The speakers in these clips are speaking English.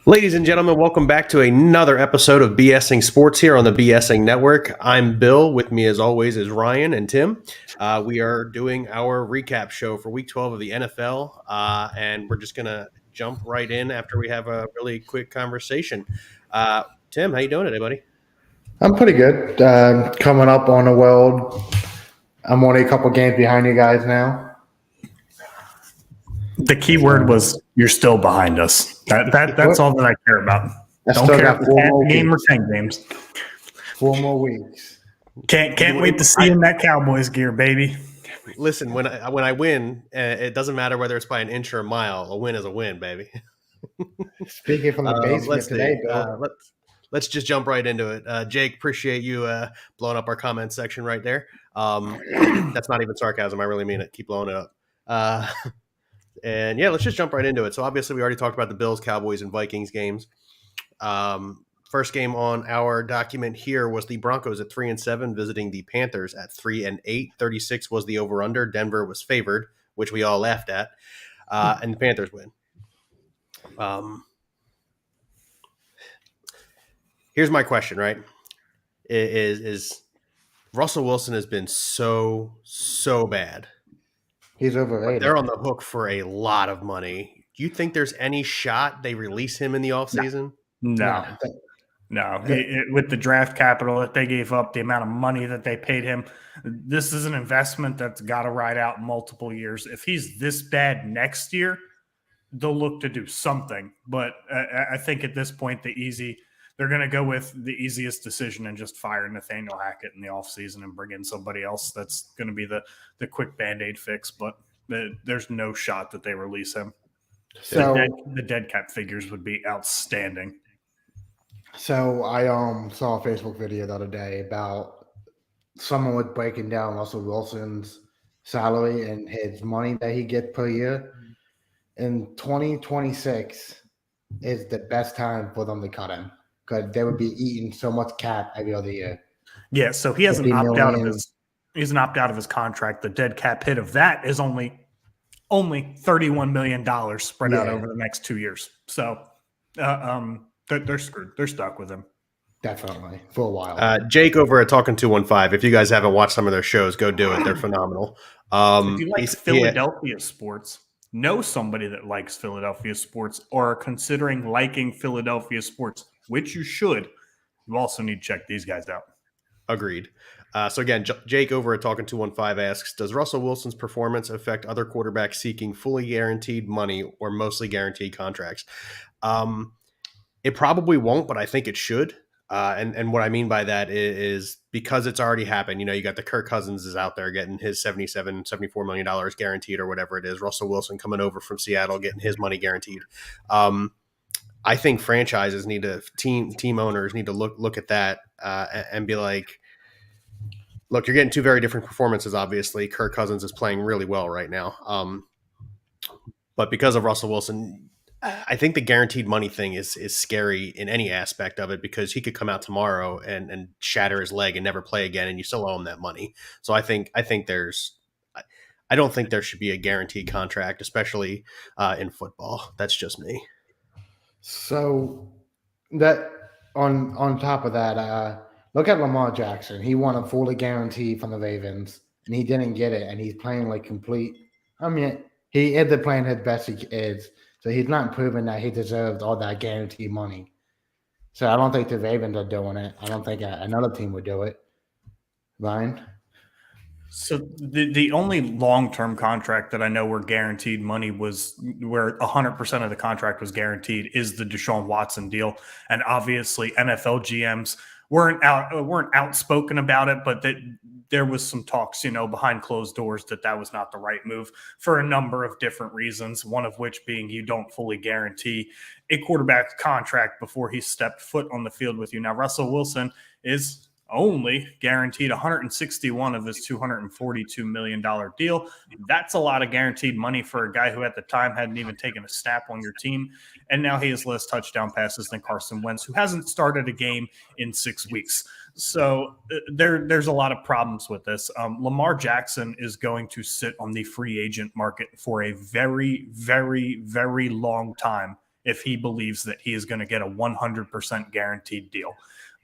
Ladies and gentlemen, welcome back to another episode of BSing Sports here on the BSing Network. I'm Bill. With me, as always, is Ryan and Tim. We are doing our recap show for Week 12 of the NFL, and we're just going to jump right in after we have a really quick conversation. Tim, how you doing today, buddy? I'm pretty good. Coming up on the world. I'm only a couple games behind you guys now. The key word was you're still behind us. That's all that I care about. Don't care if it's half a game or 10 games. 4 more weeks. Can't wait to see you in that Cowboys gear, baby. Listen, when I win, it doesn't matter whether it's by an inch or a mile. A win is a win, baby. Speaking from the basement today, Bill. Let's just jump right into it. Jake, appreciate you blowing up our comment section right there. That's not even sarcasm. I really mean it. Keep blowing it up. And yeah, let's just jump right into it. So obviously we already talked about the Bills, Cowboys, and Vikings games. First game on our document here was the Broncos at 3-7 visiting the Panthers at 3-8. 36 was the over-under. Denver was favored, which we all laughed at. And the Panthers win. Here's my question, right? Is Russell Wilson has been so bad. He's overrated. They're on the hook for a lot of money. Do you think there's any shot they release him in the offseason? No. With the draft capital that they gave up, the amount of money that they paid him, this is an investment that's got to ride out multiple years. If he's this bad next year, they'll look to do something. But I think at this point, they're going to go with the easiest decision and just fire Nathaniel Hackett in the offseason and bring in somebody else that's going to be the quick Band-Aid fix. But there's no shot that they release him. So the dead cap figures would be outstanding. So I saw a Facebook video the other day about someone was breaking down Russell Wilson's salary and his money that he gets per year. In 2026 is the best time for them to cut him, because they would be eating so much cap every other year. Yeah, so he has an opt out of his contract. The dead cap hit of that is only $31 million spread out over the next 2 years. So they're screwed. They're stuck with him. Definitely for a while. Jake over at Talking 215. If you guys haven't watched some of their shows, go do it. They're phenomenal. If you like Philadelphia sports, know somebody that likes Philadelphia sports or are considering liking Philadelphia sports, which you should. You also need to check these guys out. Agreed. So again, Jake over at Talking 215 asks, does Russell Wilson's performance affect other quarterbacks seeking fully guaranteed money or mostly guaranteed contracts? It probably won't, but I think it should. And what I mean by that is because it's already happened. You know, you got the Kirk Cousins is out there getting his $74 million guaranteed or whatever it is. Russell Wilson coming over from Seattle getting his money guaranteed. I think franchises need to team owners need to look at that and be like, look, you're getting two very different performances. Obviously, Kirk Cousins is playing really well right now, but because of Russell Wilson, I think the guaranteed money thing is scary in any aspect of it, because he could come out tomorrow and shatter his leg and never play again, and you still owe him that money. So I don't think there should be a guaranteed contract, especially in football. That's just me. So that on top of that, look at Lamar Jackson. He won a fully guarantee from the Ravens, and he didn't get it, and he's playing like complete. I mean, he is playing his best he is, so he's not proving that he deserved all that guaranteed money. So I don't think the Ravens are doing it. I don't think another team would do it. Ryan? So the only long-term contract that I know where guaranteed money was, where 100% of the contract was guaranteed, is the Deshaun Watson deal. And obviously NFL GMs weren't outspoken about it, but that there was some talks, behind closed doors that was not the right move for a number of different reasons, one of which being you don't fully guarantee a quarterback's contract before he stepped foot on the field with you. Now, Russell Wilson is only guaranteed 161 of this $242 million deal. That's a lot of guaranteed money for a guy who at the time hadn't even taken a snap on your team. And now he has less touchdown passes than Carson Wentz, who hasn't started a game in 6 weeks. So there's a lot of problems with this. Lamar Jackson is going to sit on the free agent market for a very, very, very long time if he believes that he is going to get a 100% guaranteed deal.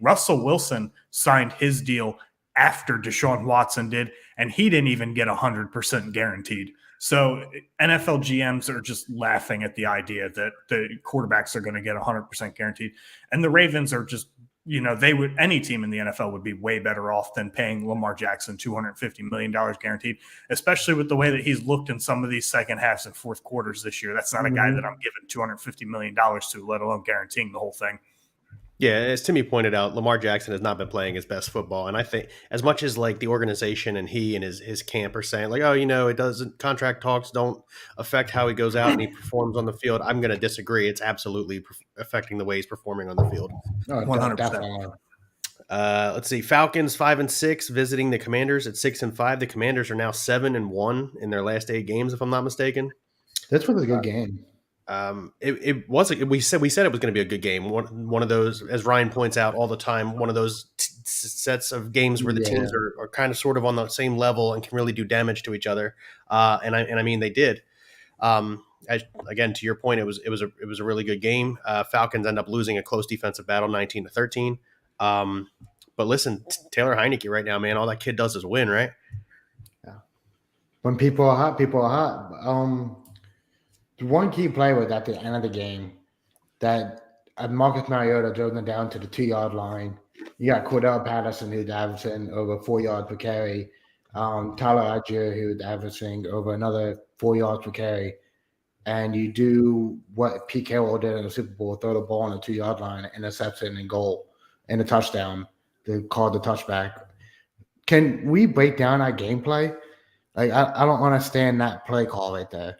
Russell Wilson signed his deal after Deshaun Watson did, and he didn't even get 100% guaranteed. So NFL GMs are just laughing at the idea that the quarterbacks are going to get 100% guaranteed. And the Ravens are just, any team in the NFL would be way better off than paying Lamar Jackson $250 million guaranteed, especially with the way that he's looked in some of these second halves and fourth quarters this year. That's not a guy that I'm giving $250 million to, let alone guaranteeing the whole thing. Yeah, as Timmy pointed out, Lamar Jackson has not been playing his best football. And I think as much as like the organization and he and his camp are saying like, oh, it doesn't, contract talks don't affect how he goes out and he performs on the field, I'm going to disagree. It's absolutely affecting the way he's performing on the field. 100%. Let's see. Falcons 5-6 visiting the Commanders at 6-5. The Commanders are now 7-1 in their last 8 games, if I'm not mistaken. This was a good game. It was. We said it was going to be a good game. One of those, as Ryan points out all the time, one of those sets of games where the teams are kind of sort of on the same level and can really do damage to each other. And I mean they did. Again, to your point, it was a really good game. Falcons end up losing a close defensive battle, 19-13. But listen, Taylor Heineke right now, man, all that kid does is win, right? Yeah. When people are hot, people are hot. One key play was at the end of the game that Marcus Mariota drove them down to the 2-yard line. You got Cordell Patterson, who's averaging over 4 yards per carry. Tyler Algier, who's averaging over another 4 yards per carry. And you do what Pete Carroll did in the Super Bowl, throw the ball on the 2-yard line, interception and goal, and a touchdown. They called the touchback. Can we break down our gameplay? Like, I don't understand that play call right there.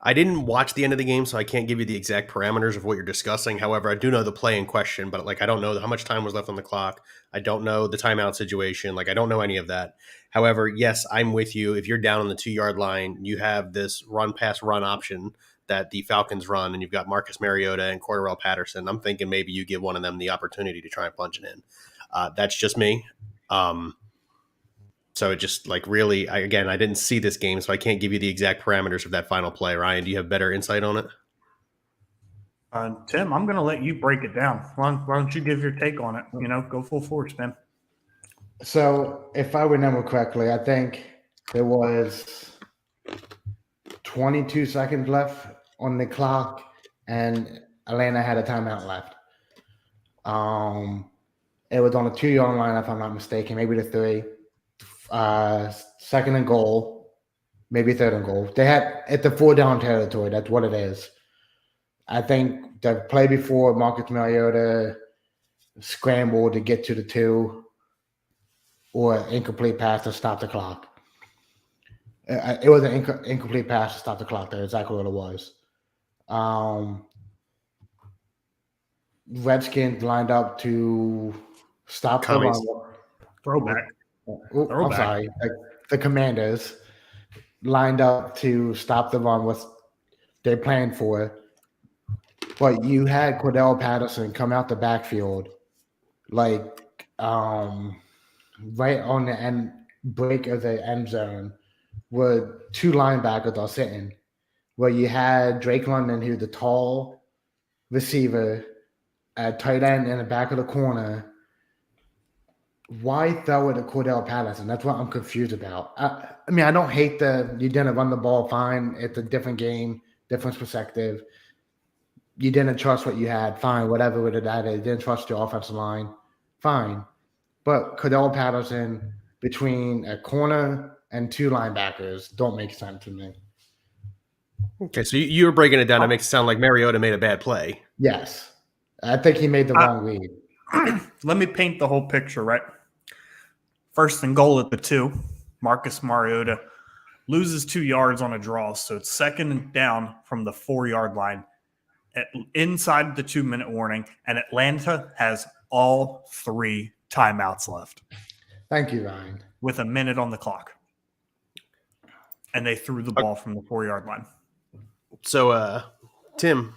I didn't watch the end of the game, so I can't give you the exact parameters of what you're discussing. However, I do know the play in question, but I don't know how much time was left on the clock. I don't know the timeout situation. I don't know any of that. However, yes, I'm with you. If you're down on the 2-yard line, you have this run option that the Falcons run, and you've got Marcus Mariota and Cordell Patterson. I'm thinking maybe you give one of them the opportunity to try and punch it in. That's just me. So it just really, I didn't see this game, so I can't give you the exact parameters of that final play. Ryan, do you have better insight on it? Tim, I'm going to let you break it down. Why don't you give your take on it? Go full force, Tim. So if I remember correctly, I think there was 22 seconds left on the clock, and Atlanta had a timeout left. It was on the 2-yard line, if I'm not mistaken, maybe the 3. Second and goal, maybe third and goal. They had at the 4-down territory. That's what it is. I think the play before Marcus Mariota scrambled to get to the 2 or incomplete pass to stop the clock. It was an incomplete pass to stop the clock. That's exactly what it was. Redskins lined up to stop the run. Throwback. I'm sorry. The Commanders lined up to stop the run with their plan for it. But you had Cordell Patterson come out the backfield, right on the end break of the end zone, where 2 linebackers are sitting. Where you had Drake London, who's the tall receiver, at tight end in the back of the corner. Why throw it to Cordell Patterson? That's what I'm confused about. I mean, I don't hate you didn't run the ball fine. It's a different game, different perspective. You didn't trust what you had. Fine, whatever it is. You didn't trust your offensive line. Fine. But Cordell Patterson between a corner and 2 linebackers don't make sense to me. Okay, so you were breaking it down. It makes it sound like Mariota made a bad play. Yes. I think he made the wrong read. Let me paint the whole picture, right? First and goal at the 2. Marcus Mariota loses 2 yards on a draw, so it's second and down from the 4-yard line inside the 2-minute warning, and Atlanta has all 3 timeouts left. Thank you, Ryan. With a minute on the clock. And they threw the ball from the 4-yard line. So, Tim,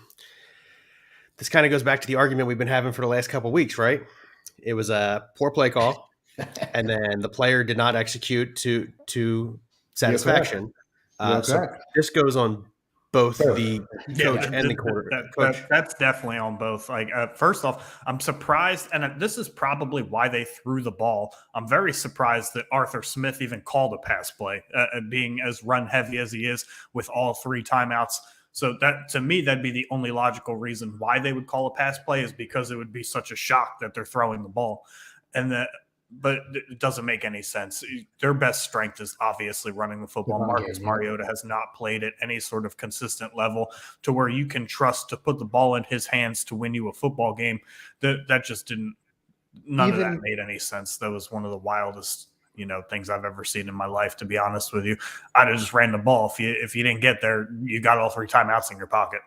this kind of goes back to the argument we've been having for the last couple of weeks, right? It was a poor play call, and then the player did not execute to satisfaction. So this goes on both Sure. the coach and the quarterback. That's definitely on both. Like, first off, I'm surprised, and this is probably why they threw the ball. I'm very surprised that Arthur Smith even called a pass play, being as run heavy as he is with all 3 timeouts. So that, to me, that'd be the only logical reason why they would call a pass play, is because it would be such a shock that they're throwing the ball. But it doesn't make any sense. Their best strength is obviously running the football. Marcus Mariota has not played at any sort of consistent level to where you can trust to put the ball in his hands to win you a football game. That just didn't. None of that made any sense. That was one of the wildest, things I've ever seen in my life. To be honest with you, I'd have just ran the ball. If you didn't get there, you got all 3 timeouts in your pocket.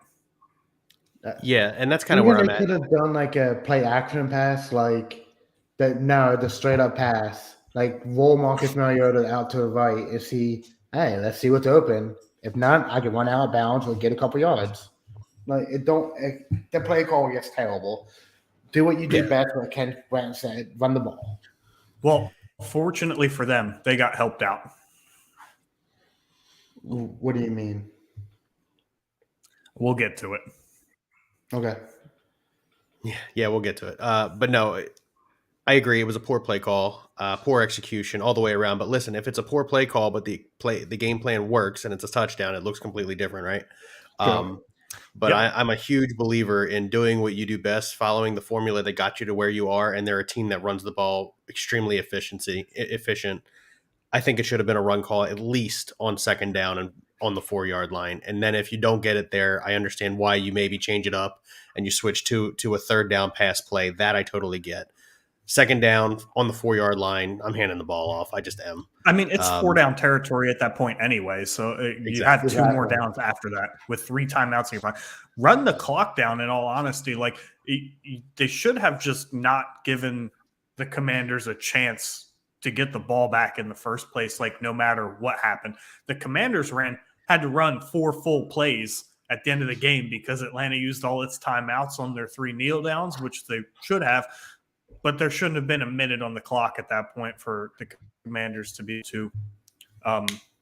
Yeah, and that's kind of where I'm at. They could have done like a play action pass, like. The straight up pass, like roll Marcus Mariota out to the right. Let's see what's open. If not, I can run out of bounds or get a couple yards. Like the play call gets terrible. Do what you do best, what Ken Brandt said, run the ball. Well, fortunately for them, they got helped out. What do you mean? We'll get to it. Okay. Yeah, we'll get to it. But no, I agree. It was a poor play call, poor execution all the way around. But listen, if it's a poor play call, but the game plan works and it's a touchdown, it looks completely different, right? Sure. But I'm a huge believer in doing what you do best, following the formula that got you to where you are. And they're a team that runs the ball extremely efficient. I think it should have been a run call, at least on 2nd down and on the 4-yard line. And then if you don't get it there, I understand why you maybe change it up and you switch to a 3rd down pass play. That I totally get. 2nd down on the 4-yard line, I'm handing the ball off. I just am. I mean, it's 4-down territory at that point anyway. So you have 2 more downs after that with 3 timeouts in your pocket. Run the clock down, in all honesty. Like, they should have just not given the Commanders a chance to get the ball back in the first place, like, no matter what happened. The Commanders had to run 4 full plays at the end of the game because Atlanta used all its timeouts on their 3 kneel downs, which they should have. But there shouldn't have been a minute on the clock at that point for the Commanders to be to,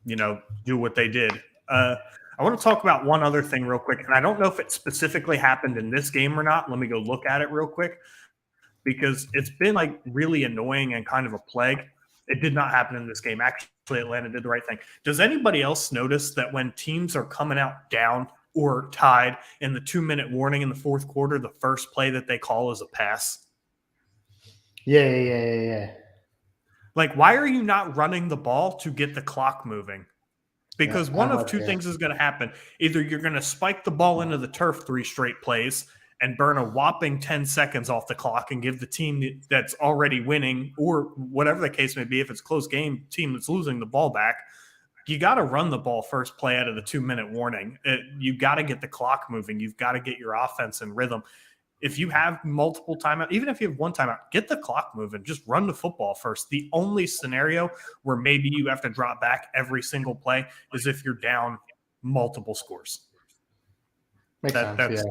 do what they did. I want to talk about one other thing real quick, and I don't know if it specifically happened in this game or not. Let me go look at it real quick, because it's been like really annoying and kind of a plague. It did not happen in this game. Actually, Atlanta did the right thing. Does anybody else notice that when teams are coming out down or tied in the 2-minute warning in the 4th quarter, the first play that they call is a pass? Yeah. Like, why are you not running the ball to get the clock moving? Because one of 2 things is going to happen. Either you're going to spike the ball into the turf 3 straight plays and burn a whopping 10 seconds off the clock and give the team that's already winning, or whatever the case may be, if it's a close game, team that's losing the ball back. You got to run the ball first play out of the 2-minute warning. You got to get the clock moving. You've got to get your offense in rhythm. If you have multiple timeouts, even if you have 1 timeout, get the clock moving. Just run the football first. The only scenario where maybe you have to drop back every single play is if you're down multiple scores. Makes sense, yeah.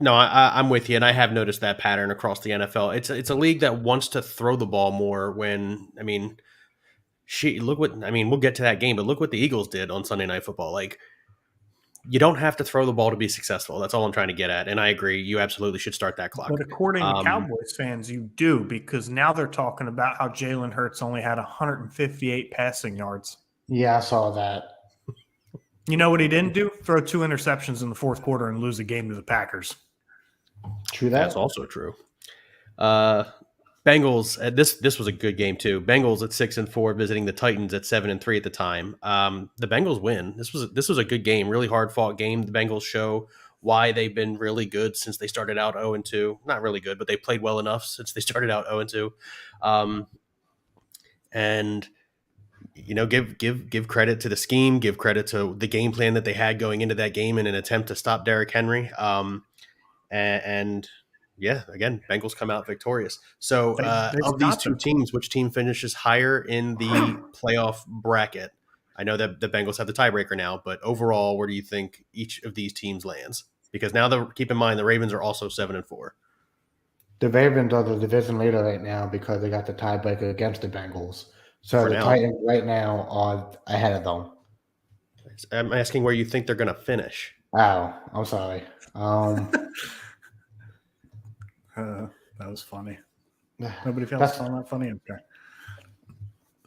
No, I'm with you, and I have noticed that pattern across the NFL. It's a league that wants to throw the ball more. We'll get to that game, but look what the Eagles did on Sunday Night Football. Like, you don't have to throw the ball to be successful. That's all I'm trying to get at. And I agree. You absolutely should start that clock. But according to Cowboys fans, you do, because now they're talking about how Jalen Hurts only had 158 passing yards. Yeah, I saw that. You know what he didn't do? Throw 2 interceptions in the 4th quarter and lose a game to the Packers. True that. That's also true. Bengals, this was a good game too. Bengals at 6-4, visiting the Titans at 7-3 at the time. The Bengals win. This was a good game, really hard fought game. The Bengals show why they've been really good since they started out 0-2. Not really good, but they played well enough since they started out 0-2. And give credit to the scheme, give credit to the game plan that they had going into that game in an attempt to stop Derrick Henry. Yeah, again, Bengals come out victorious. So of these 2 teams, which team finishes higher in the playoff bracket? I know that the Bengals have the tiebreaker now, but overall, where do you think each of these teams lands? Because now, keep in mind, the Ravens are also 7-4. The Ravens are the division leader right now because they got the tiebreaker against the Bengals. So the Titans right now are ahead of them. I'm asking where you think they're going to finish. Oh, I'm sorry. That was funny. Nobody else That's- found that funny? Okay.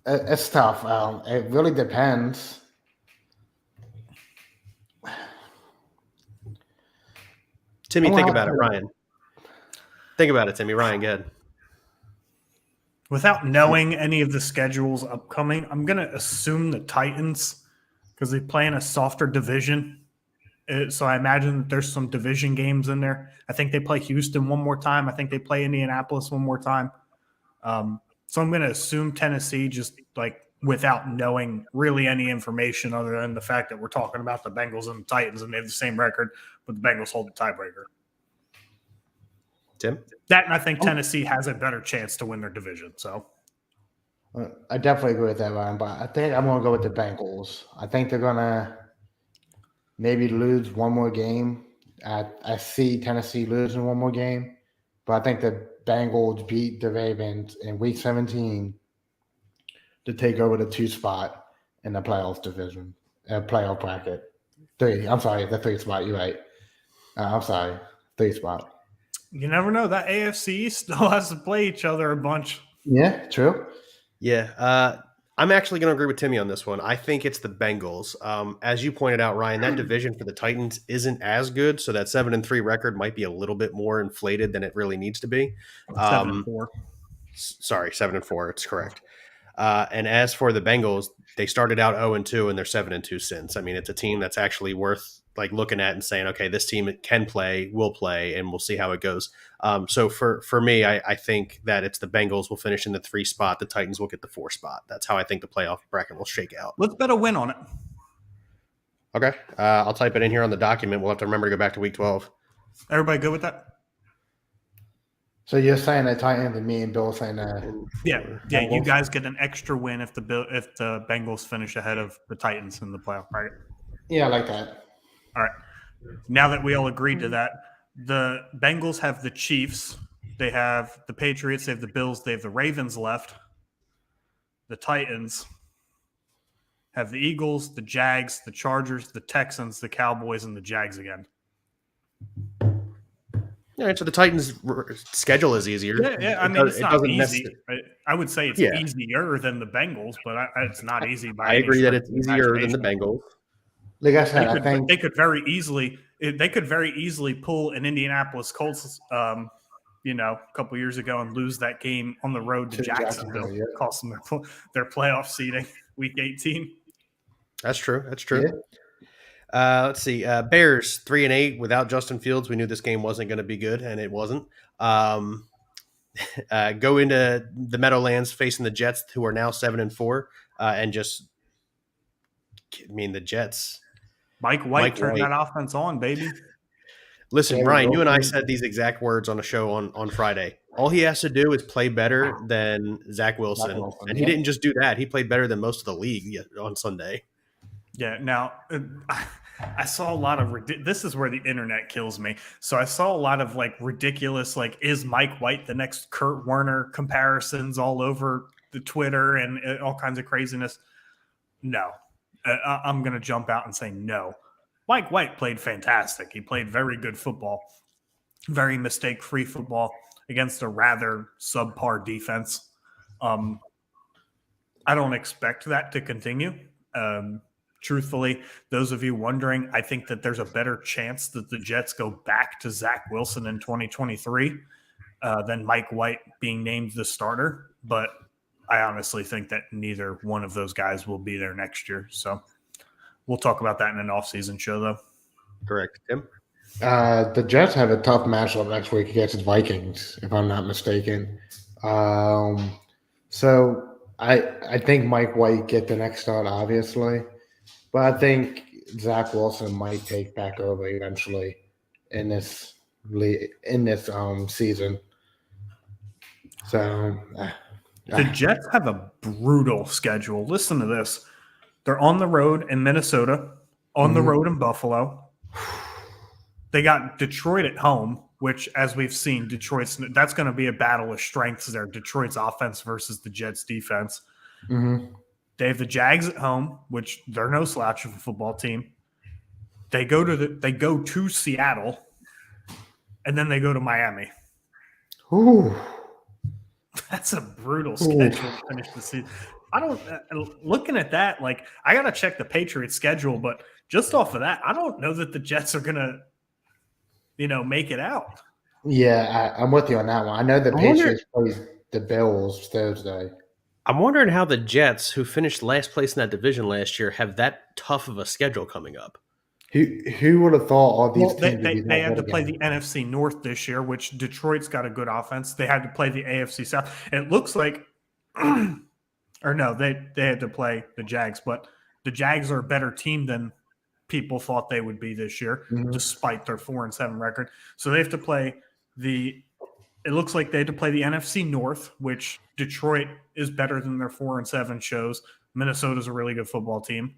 It's tough. It really depends. Timmy, Well, think about it, Ryan. Think about it, Timmy. Ryan, go ahead. Without knowing any of the schedules upcoming, I'm going to assume the Titans, because they play in a softer division. So I imagine that there's some division games in there. I think they play Houston one more time. I think they play Indianapolis one more time. So I'm going to assume Tennessee, just like without knowing really any information other than the fact that we're talking about the Bengals and the Titans and they have the same record, but the Bengals hold the tiebreaker. Tim? That, and I think Tennessee has a better chance to win their division. So I definitely agree with that, Ryan. But I think I'm going to go with the Bengals. I think they're going to maybe lose one more game. I see Tennessee losing one more game, but I think the Bengals beat the Ravens in Week 17 to take over the 2 spot in the playoff division, playoff bracket. 3. I'm sorry, the 3 spot. You're right. I'm sorry, 3 spot. you never know. That AFC still has to play each other a bunch. Yeah, true. Yeah. I'm actually going to agree with Timmy on this one. I think it's the Bengals. As you pointed out, Ryan, that division for the Titans isn't as good, so that 7-3 record might be a little bit more inflated than it really needs to be. 7-4. Sorry, 7-4. It's correct. And as for the Bengals, they started out 0-2 and they're 7-2 since. I mean, it's a team that's actually worth like looking at and saying, okay, this team can play, will play, and we'll see how it goes. So for me, I think that it's the Bengals will finish in the 3 spot. The Titans will get the 4 spot. That's how I think the playoff bracket will shake out. Let's bet a win on it. Okay. I'll type it in here on the document. We'll have to remember to go back to week 12. Everybody good with that? So you're saying that Titans and me and Bill saying that. Yeah. You guys get an extra win if the Bengals finish ahead of the Titans in the playoff bracket. Yeah, I like that. All right. Now that we all agreed to that, the Bengals have the Chiefs. They have the Patriots. They have the Bills. They have the Ravens left. The Titans have the Eagles, the Jags, the Chargers, the Texans, the Cowboys, and the Jags again. All right, so the Titans' schedule is easier. Yeah. I mean, it's not easy. I would say it's Yeah. easier than the Bengals, but it's not easy. I agree that it's easier than the Bengals. Like I said, I think they could very easily pull an Indianapolis Colts, a couple years ago and lose that game on the road to Jacksonville, yeah. cost them their playoff seeding week 18. That's true. Yeah. Let's see. Bears 3-8 without Justin Fields. We knew this game wasn't going to be good, and it wasn't. Go into the Meadowlands facing the Jets, who are now 7-4, and just, the Jets. Mike White turned that offense on, baby. Listen, Yeah, Ryan, you and I said these exact words on a show on Friday. All he has to do is play better than Zach Wilson, and he didn't just do that. He played better than most of the league on Sunday. Yeah. Now, I saw a lot of this is where the internet kills me. So I saw a lot of ridiculous, is Mike White the next Kurt Warner comparisons all over the Twitter and all kinds of craziness. No, I'm going to jump out and say no. Mike White played fantastic. He played very good football, very mistake-free football against a rather subpar defense. I don't expect that to continue. Truthfully, those of you wondering, I think that there's a better chance that the Jets go back to Zach Wilson in 2023 than Mike White being named the starter. But I honestly think that neither one of those guys will be there next year. So we'll talk about that in an off-season show, though. Correct, Tim? The Jets have a tough matchup next week against the Vikings, if I'm not mistaken. So I think Mike White get the next start, obviously. But I think Zach Wilson might take back over eventually in this season. So the Jets have a brutal schedule. Listen to this. They're on the road in Minnesota, on the road in Buffalo. They got Detroit at home, which, as we've seen, that's going to be a battle of strengths there. Detroit's offense versus the Jets' defense. mm-hmm. They have the Jags at home, which they're no slouch of a football team. They go to Seattle, and then they go to Miami. Ooh. That's a brutal schedule to finish the season. Looking at that, like, I got to check the Patriots schedule, but just off of that, I don't know that the Jets are going to, make it out. Yeah, I'm with you on that one. I know the Patriots plays the Bills Thursday. I'm wondering how the Jets, who finished last place in that division last year, have that tough of a schedule coming up. Who would have thought all these teams they had to play the NFC North this year, which Detroit's got a good offense. They had to play the AFC South. It looks like or no, they had to play the Jags, but the Jags are a better team than people thought they would be this year, despite their 4-7 record. So they have to play it looks like they had to play the NFC North, which Detroit is better than their 4-7 shows. Minnesota's a really good football team.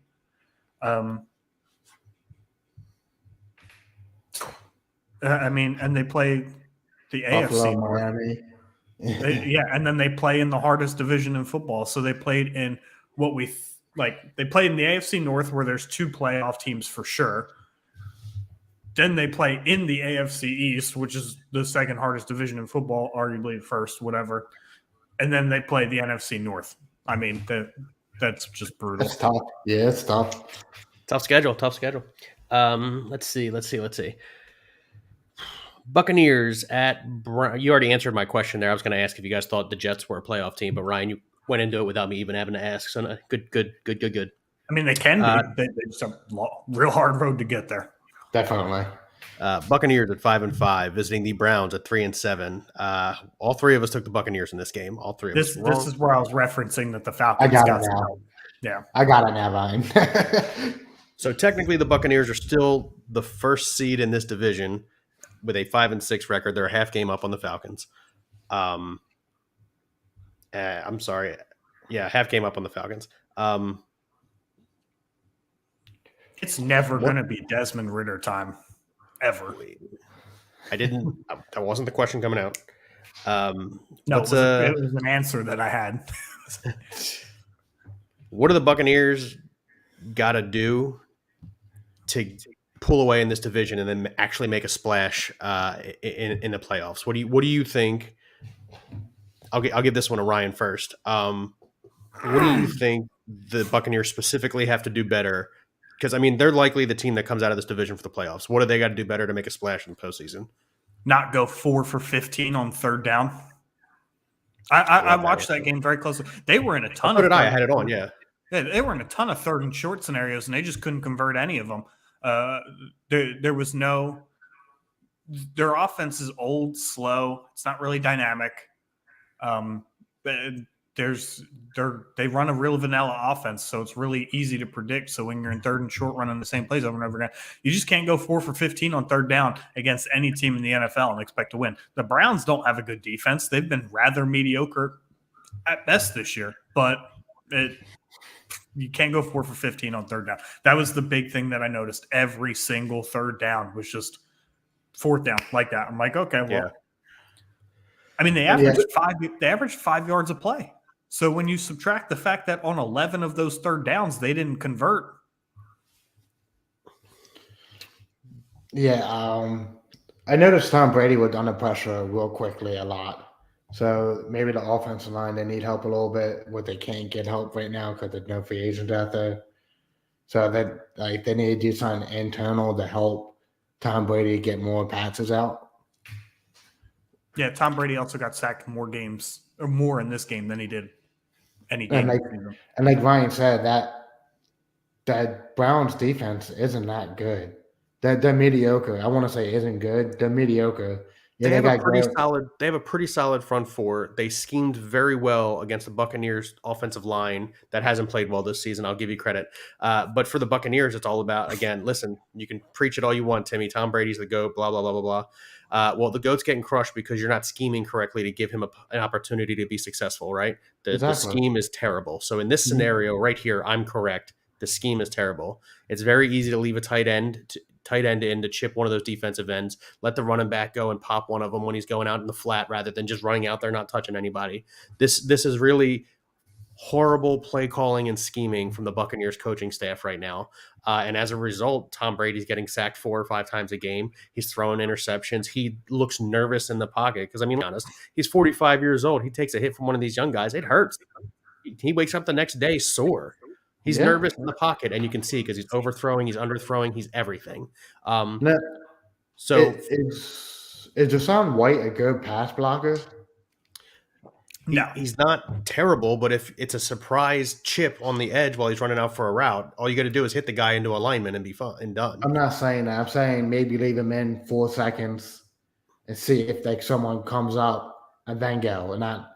And they play the Buffalo, AFC. Miami. And then they play in the hardest division in football. So they played in they played in the AFC North, where there's 2 playoff teams for sure. Then they play in the AFC East, which is the second hardest division in football, arguably first, whatever. And then they play the NFC North. I mean, that's just brutal. That's tough. Yeah, it's tough. Tough schedule. Let's see. Buccaneers at you already answered my question there. I was going to ask if you guys thought the Jets were a playoff team, but Ryan, you went into it without me even having to ask. So no, good. I mean, they can be. It's a real hard road to get there. Definitely. Buccaneers at 5-5, visiting the Browns at 3-7. All three of us took the Buccaneers in this game. All three of us. This is where I was referencing that the Falcons got it now. Yeah, I got it now, Ryan. So technically, the Buccaneers are still the first seed in this division with a 5-6 record. They're a half game up on the Falcons. I'm sorry. Yeah, half game up on the Falcons. It's never going to be Desmond Ridder time, ever. That wasn't the question coming out. No, it was an answer that I had. What do the Buccaneers got to do to pull away in this division and then actually make a splash in the playoffs? What do you think? I'll give this one to Ryan first. What do you think the Buccaneers specifically have to do better? Because, I mean, they're likely the team that comes out of this division for the playoffs. What do they got to do better to make a splash in the postseason? Not go 4 for 15 on third down. I watched that game very closely. They were in a ton of. I had it on, yeah. They were in a ton of third and short scenarios, and they just couldn't convert any of them. There was no. Their offense is old, slow. It's not really dynamic. They run a real vanilla offense, so it's really easy to predict. So when you're in third and short, running the same plays over and over again, you just can't go 4 for 15 on third down against any team in the NFL and expect to win. The Browns don't have a good defense. They've been rather mediocre at best this year, but you can't go 4 for 15 on third down. That was the big thing that I noticed. Every single third down was just fourth down like that. I'm like, okay, well, yeah. I mean, they averaged 5 yards a play. So when you subtract the fact that on 11 of those third downs, they didn't convert. Yeah, I noticed Tom Brady was under pressure real quickly a lot. So maybe the offensive line, they need help a little bit. What they can't get help right now because there's no free agents out there. So they need to do something internal to help Tom Brady get more passes out. Yeah, Tom Brady also got sacked more in this game than he did any game. And like Ryan said, that Browns defense isn't that good. They're mediocre. I want to say isn't good. They're mediocre. Yeah, they have a pretty solid front four. They schemed very well against the Buccaneers offensive line that hasn't played well this season. I'll give you credit. But for the Buccaneers, it's all about, again, listen, you can preach it all you want, Timmy. Tom Brady's the GOAT, blah, blah, blah, blah, blah. Well, the GOAT's getting crushed because you're not scheming correctly to give him an opportunity to be successful, right? The scheme is terrible. So in this scenario right here, I'm correct. The scheme is terrible. It's very easy to leave a tight end in to chip one of those defensive ends, let the running back go and pop one of them when he's going out in the flat rather than just running out there not touching anybody. This is really horrible play calling and scheming from the Buccaneers coaching staff right now. And as a result, Tom Brady's getting sacked 4 or 5 times a game. He's throwing interceptions. He looks nervous in the pocket because, I mean, be honest, he's 45 years old. He takes a hit from one of these young guys. It hurts. He wakes up the next day sore. He's nervous in the pocket, and you can see because he's overthrowing, he's underthrowing, he's everything. So is Deshaun White a good pass blocker? No, he's not terrible, but if it's a surprise chip on the edge while he's running out for a route, all you got to do is hit the guy into alignment and be fun and done. I'm not saying that. I'm saying maybe leave him in 4 seconds and see if like someone comes up and then go and not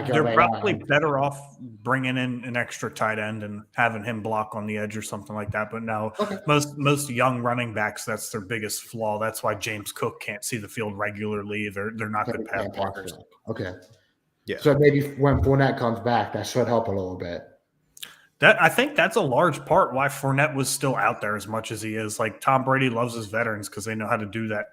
go. They're right probably on. better off bringing in an extra tight end and having him block on the edge or something like that. But no, most young running backs, that's their biggest flaw. That's why James Cook can't see the field regularly. They're not good pass blockers. Okay. Yeah. So maybe when Fournette comes back, that should help a little bit. I think that's a large part why Fournette was still out there as much as he is. Like Tom Brady loves his veterans because they know how to do that.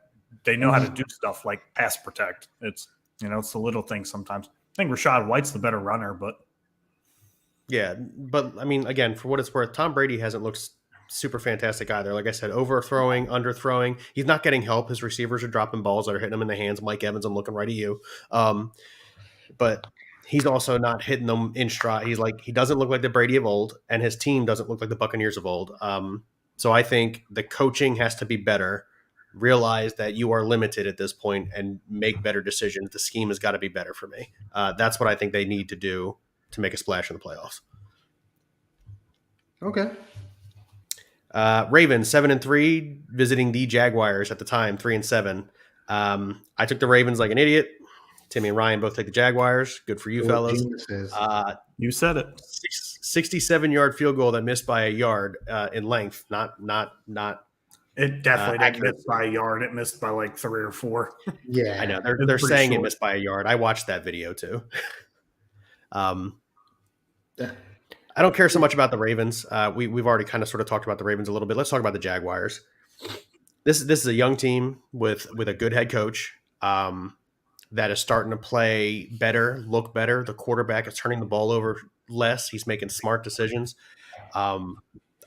They know how to do stuff like pass protect. It's the little things sometimes. I think Rachaad White's the better runner, but yeah, but I mean, again, for what it's worth, Tom Brady hasn't looked super fantastic either. Like I said, overthrowing, underthrowing. He's not getting help. His receivers are dropping balls that are hitting him in the hands. Mike Evans, I'm looking right at you. But he's also not hitting them in stride. He doesn't look like the Brady of old, and his team doesn't look like the Buccaneers of old. So I think the coaching has to be better. Realize that you are limited at this point and make better decisions. The scheme has got to be better for me. That's what I think they need to do to make a splash in the playoffs. Okay. Ravens 7-3, visiting the Jaguars at the time 3-7. I took the Ravens like an idiot. Timmy and Ryan both take the Jaguars. Good for you, fellas. You said it. 67-yard field goal that missed by a yard in length. Not. It definitely didn't miss by a yard. It missed by like 3 or 4. Yeah, I know they're saying it missed by a yard. I watched that video too. I don't care so much about the Ravens. We've already kind of sort of talked about the Ravens a little bit. Let's talk about the Jaguars. This is a young team with a good head coach that is starting to play better, look better. The quarterback is turning the ball over less. He's making smart decisions.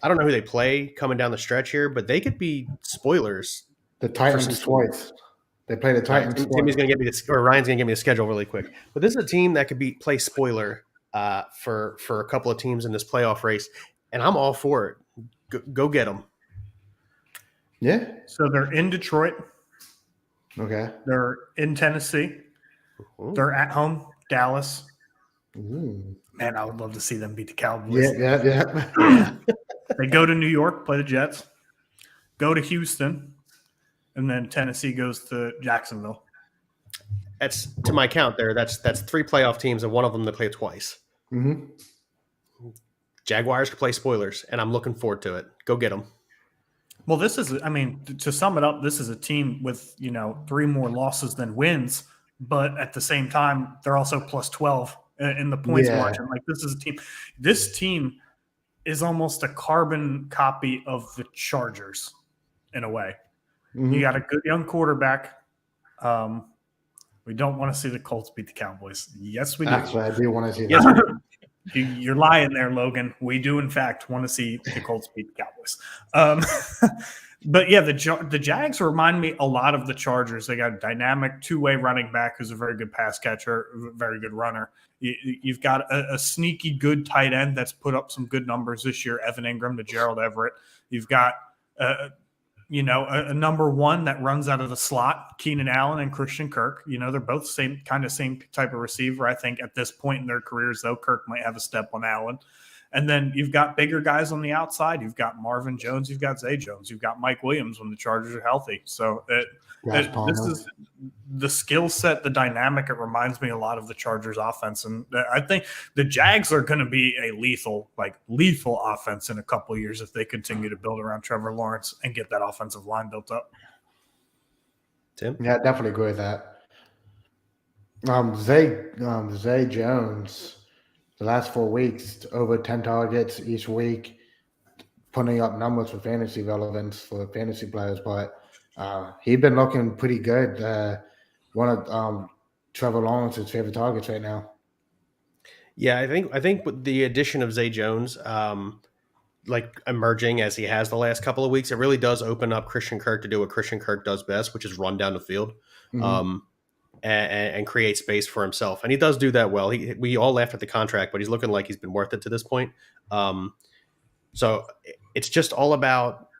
I don't know who they play coming down the stretch here, but they could be spoilers. The Titans twice. They play the Titans twice. Timmy's going to give me Ryan's going to give me a schedule really quick. But this is a team that could play spoiler for a couple of teams in this playoff race, and I'm all for it. Go get them. Yeah. So they're in Detroit. Okay. They're in Tennessee. Ooh. They're at home, Dallas. Ooh. Man, I would love to see them beat the Cowboys. Yeah. They go to New York, play the Jets, go to Houston, and then Tennessee goes to Jacksonville. That's, to my count there, that's 3 playoff teams, and one of them they play twice. Mm-hmm. Jaguars could play spoilers, and I'm looking forward to it. Go get them. Well, to sum it up, this is a team with 3 more losses than wins, but at the same time, they're also plus 12 in the points margin. Like this is a team. This team is almost a carbon copy of the Chargers in a way. Mm-hmm. You got a good young quarterback. We don't want to see the Colts beat the Cowboys. Yes, we do. Actually, I do want to see that. Yes, You're lying there, Logan. We do, in fact, want to see the Colts beat the Cowboys. But, yeah, the Jags remind me a lot of the Chargers. They got a dynamic two-way running back who's a very good pass catcher, very good runner. You've got a sneaky good tight end that's put up some good numbers this year, Evan Ingram to Gerald Everett. You've got a number one that runs out of the slot, Keenan Allen and Christian Kirk. They're both same type of receiver. I think at this point in their careers, though, Kirk might have a step on Allen. And then you've got bigger guys on the outside. You've got Marvin Jones. You've got Zay Jones. You've got Mike Williams when the Chargers are healthy. So this is the skill set, the dynamic. It reminds me a lot of the Chargers offense. And I think the Jags are going to be a lethal offense in a couple of years if they continue to build around Trevor Lawrence and get that offensive line built up. Tim? Yeah, I definitely agree with that. Zay Jones, the last 4 weeks, over 10 targets each week, putting up numbers for fantasy relevance for fantasy players. But he's been looking pretty good. One of Trevor Lawrence's favorite targets right now. Yeah, I think with the addition of Zay Jones, like emerging as he has the last couple of weeks, it really does open up Christian Kirk to do what Christian Kirk does best, which is run down the field. Mhm. Um, and create space for himself. And he does do that well. We all laughed at the contract, but he's looking like he's been worth it to this point. So it's just all about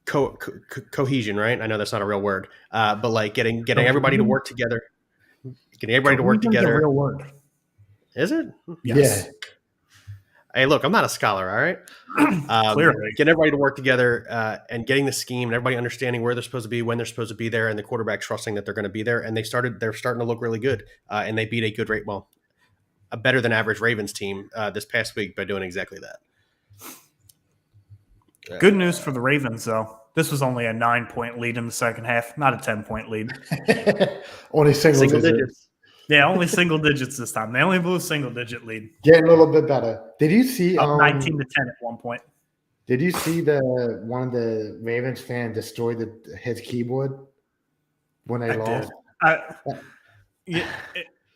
cohesion, right? I know that's not a real word, but like getting everybody to work together, getting everybody to work Cohesion's a together. real word. Is it? Yes. Yeah. Hey, look, I'm not a scholar, all right? Clearly. Getting everybody to work together and getting the scheme and everybody understanding where they're supposed to be, when they're supposed to be there, and the quarterback trusting that they're going to be there. And they're starting to look really good. And they beat a good rate, well, a better than average Ravens team this past week by doing exactly that. Good news for the Ravens, though. This was only a 9-point lead in the second half, not a 10-point lead. Only single digits. Yeah, only single digits this time. They only blew a single-digit lead. Getting a little bit better. Did you see Up 19 to 10 at one point. Did you see one of the Ravens fans destroy his keyboard when they lost?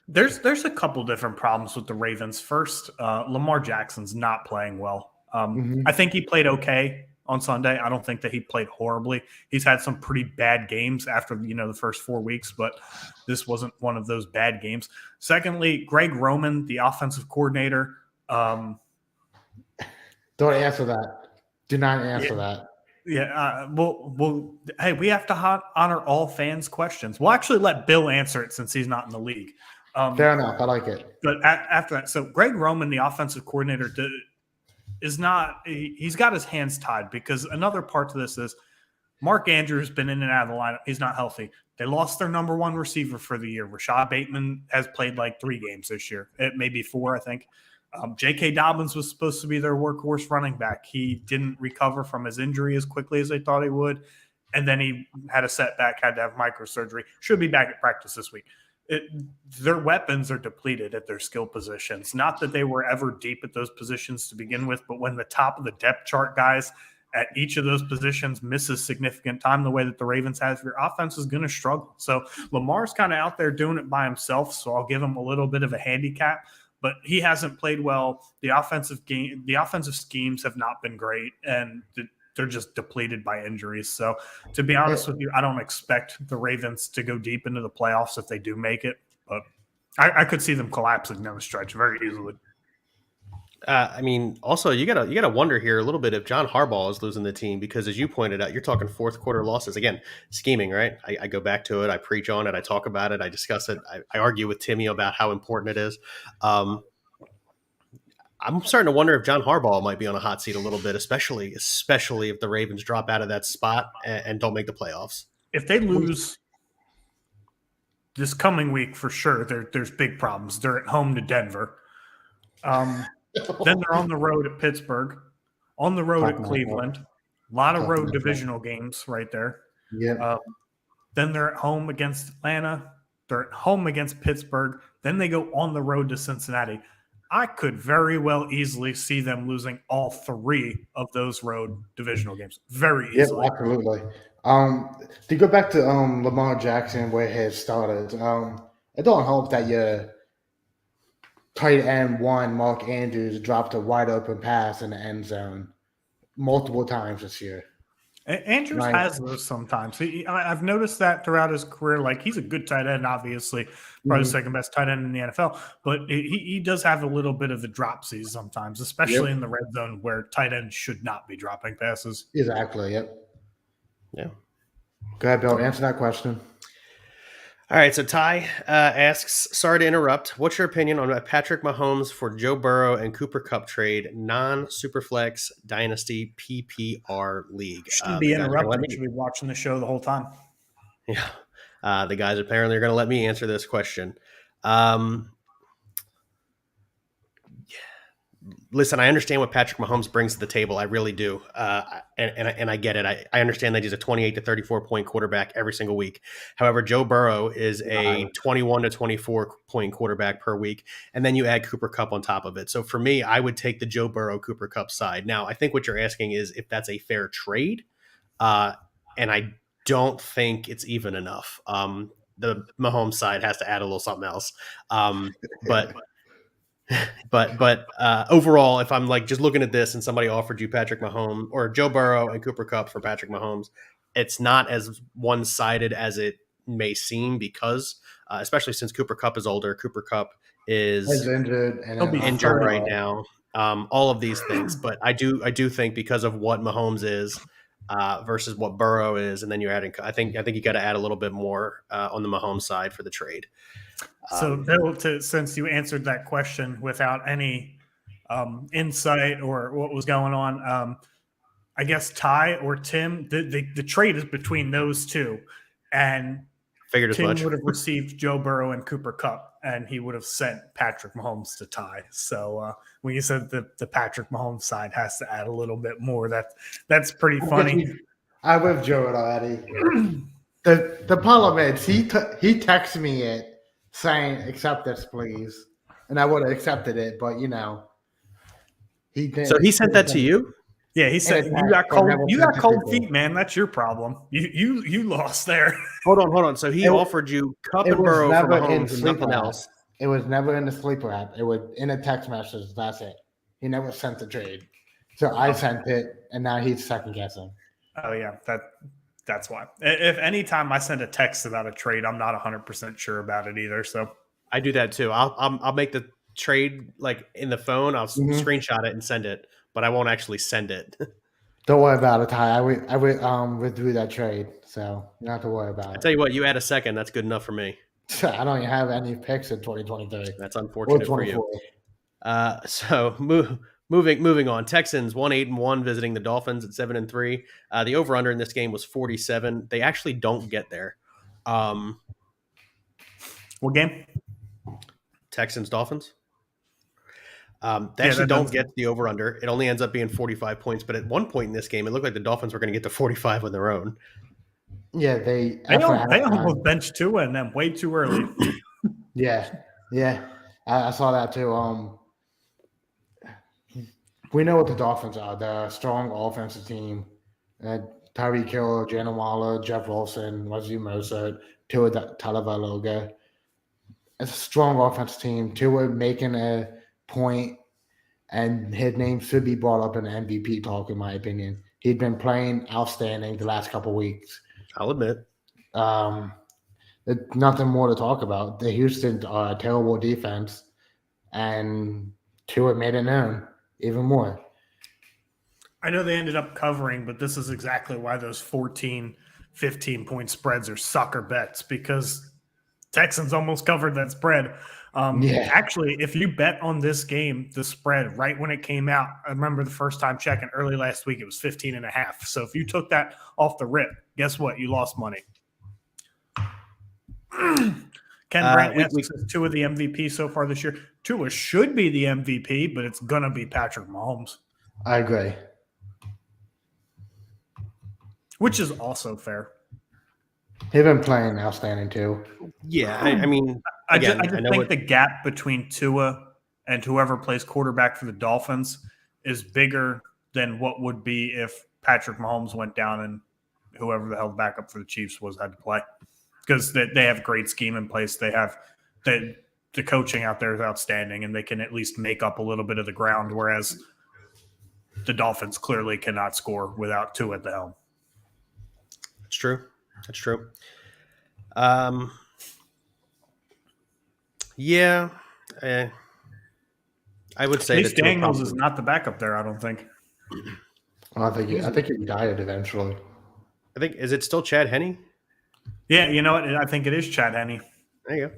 There's a couple different problems with the Ravens. First, Lamar Jackson's not playing well. I think he played okay on Sunday. I don't think that he played horribly. He's had some pretty bad games after the first 4 weeks, but this wasn't one of those bad games. Secondly, Greg Roman, the offensive coordinator. Don't answer that. Do not answer that. Yeah, well, hey, we have to honor all fans' questions. We'll actually let Bill answer it since he's not in the league. Fair enough. I like it. But after that, so Greg Roman, the offensive coordinator, is not – he's got his hands tied because another part to this is Mark Andrews has been in and out of the lineup. He's not healthy. They lost their number one receiver for the year. Rashad Bateman has played like 3 games this year. It may be 4, I think. J.K. Dobbins was supposed to be their workhorse running back. He didn't recover from his injury as quickly as they thought he would. And then he had a setback, had to have microsurgery. Should be back at practice this week. Their weapons are depleted at their skill positions. Not that they were ever deep at those positions to begin with, but when the top of the depth chart guys at each of those positions misses significant time the way that the Ravens have, your offense is going to struggle. So Lamar's kind of out there doing it by himself, so I'll give him a little bit of a handicap. But he hasn't played well. The offensive schemes have not been great, and they're just depleted by injuries. So, to be honest with you, I don't expect the Ravens to go deep into the playoffs if they do make it. But I could see them collapsing down the stretch very easily. I mean, also you gotta wonder here a little bit if John Harbaugh is losing the team because, as you pointed out, you're talking fourth quarter losses again. Scheming, right? I go back to it. I preach on it. I talk about it. I discuss it. I argue with Timmy about how important it is. I'm starting to wonder if John Harbaugh might be on a hot seat a little bit, especially if the Ravens drop out of that spot and don't make the playoffs. If they lose this coming week, for sure, there's big problems. They're at home to Denver. Then they're on the road at Pittsburgh, on the road at Cleveland. A lot of road divisional games right there. Yeah. Then they're at home against Atlanta. They're at home against Pittsburgh. Then they go on the road to Cincinnati. I could very well easily see them losing all 3 of those road divisional games. Very easily. Yeah, absolutely. To go back to Lamar Jackson, where he started, I don't hope that your tight end 1, Mark Andrews, dropped a wide open pass in the end zone multiple times this year. Andrews has those sometimes. I've noticed that throughout his career. Like, he's a good tight end, obviously, probably the second best tight end in the NFL. But he does have a little bit of the dropsies sometimes, especially in the red zone where tight ends should not be dropping passes. Exactly. Yep. Yeah. Go ahead, Bill. Answer that question. All right, so Ty asks, sorry to interrupt. What's your opinion on Patrick Mahomes for Joe Burrow and Cooper Kupp trade, non-Superflex Dynasty PPR League? Shouldn't be interrupting. Should be watching the show the whole time. Yeah. The guys apparently are going to let me answer this question. Listen, I understand what Patrick Mahomes brings to the table. I really do. And I get it. I understand that he's a 28 to 34 point quarterback every single week. However, Joe Burrow is a 21 to 24 point quarterback per week. And then you add Cooper Kupp on top of it. So for me, I would take the Joe Burrow Cooper Kupp side. Now, I think what you're asking is if that's a fair trade. And I don't think it's even enough. The Mahomes side has to add a little something else. But but overall, if I'm like just looking at this and somebody offered you Patrick Mahomes or Joe Burrow and Cooper Kupp for Patrick Mahomes, it's not as one sided as it may seem because, especially since Cooper Kupp is older, Cooper Kupp He's is injured and He'll be injured 30. right now. All of these things, but I do think because of what Mahomes is versus what Burrow is, and then you're adding, I think you got to add a little bit more on the Mahomes side for the trade. So, Bill, since you answered that question without any insight or what was going on, I guess Ty or Tim, the trade is between those two, and Figured as Tim much. would have received Joe Burrow and Cooper Kupp, and he would have sent Patrick Mahomes to Ty. So when you said the Patrick Mahomes side has to add a little bit more, that's pretty funny. I withdrew it already. The problem is he texted me it saying accept this please, and I would have accepted it, but he didn't. So he sent that to you? Yeah, he said you got cold feet, man. That's your problem. You lost there. Hold on. So he offered you Kupp and Burrow for Mahomes and nothing else. It was never in the sleeper app. It was in a text message. That's it. He never sent the trade. So I sent it, and now he's second guessing. Oh yeah, that's why. If any time I send a text about a trade, I'm not 100% sure about it either. So I do that too. I'll make the trade like in the phone. I'll screenshot it and send it, but I won't actually send it. Don't worry about it, Ty. I withdrew that trade, so you don't have to worry about it. I tell you what, you add a second. That's good enough for me. I don't even have any picks in 2023. That's unfortunate for you. So moving on. Texans 1-8-1 visiting the Dolphins at 7-3. The over under in this game was 47. They actually don't get there. What game? Texans Dolphins. They actually don't get the over under. It only ends up being 45 points. But at one point in this game, it looked like the Dolphins were going to get to 45 on their own. Yeah, they almost benched Tua and them way too early. Yeah, I saw that too. We know what the Dolphins are. They're a strong offensive team. Tyreek Hill, Jalen Waller, Jeff Wilson, Wazoo Mostert, Tua Tagovailoa. It's a strong offensive team. Tua making a point, and his name should be brought up in the MVP talk, in my opinion. He'd been playing outstanding the last couple of weeks. I'll admit. There's nothing more to talk about. The Houston are a terrible defense, and Tua made it known even more. I know they ended up covering, but this is exactly why those 14, 15-point spreads are sucker bets, because Texans almost covered that spread. Actually, if you bet on this game, the spread right when it came out, I remember the first time checking early last week, it was 15.5. So if you took that off the rip, guess what? You lost money. Ken Brandt asks Tua the MVP so far this year. Tua should be the MVP, but it's going to be Patrick Mahomes. I agree. Which is also fair. He's been playing outstanding too. Yeah, I mean, again, I just think the gap between Tua and whoever plays quarterback for the Dolphins is bigger than what would be if Patrick Mahomes went down and whoever the hell the backup for the Chiefs was had to play. Because they have a great scheme in place. They have the coaching out there is outstanding, and they can at least make up a little bit of the ground, whereas the Dolphins clearly cannot score without Tua at the helm. That's true. Yeah, I would say Chase Daniels is not the backup there. I don't think. I think he retired eventually. Is it still Chad Henne? Yeah, you know what? I think it is Chad Henne. There you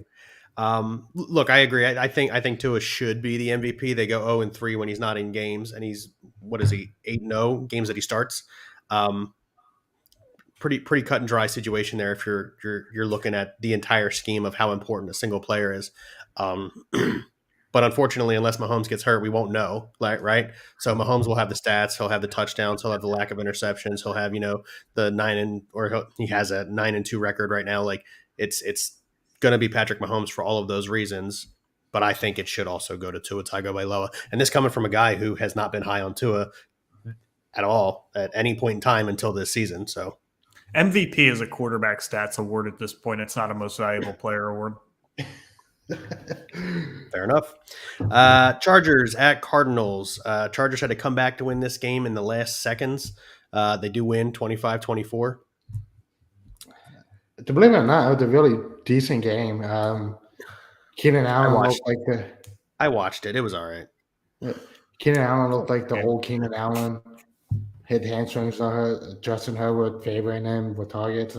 go. Look, I agree. I think Tua should be the MVP. They go 0-3 when he's not in games, and he's 8-0 games that he starts. Pretty cut and dry situation there if you're looking at the entire scheme of how important a single player is. But unfortunately, unless Mahomes gets hurt, we won't know, right? So Mahomes will have the stats, he'll have the touchdowns, he'll have the lack of interceptions, he'll have he has a 9-2 record right now. Like it's going to be Patrick Mahomes for all of those reasons. But I think it should also go to Tua Tagovailoa, and this coming from a guy who has not been high on Tua at all at any point in time until this season. So. MVP is a quarterback stats award at this point. It's not a most valuable player award. Fair enough. Chargers at Cardinals. Chargers had to come back to win this game in the last seconds. They do win 25-24. To believe it or not, it was a really decent game. Keenan Allen watched looked like I watched it. It was all right. Keenan Allen looked like the old Keenan Allen. Hit hamstrings on her. Justin Herbert favoring him with targets.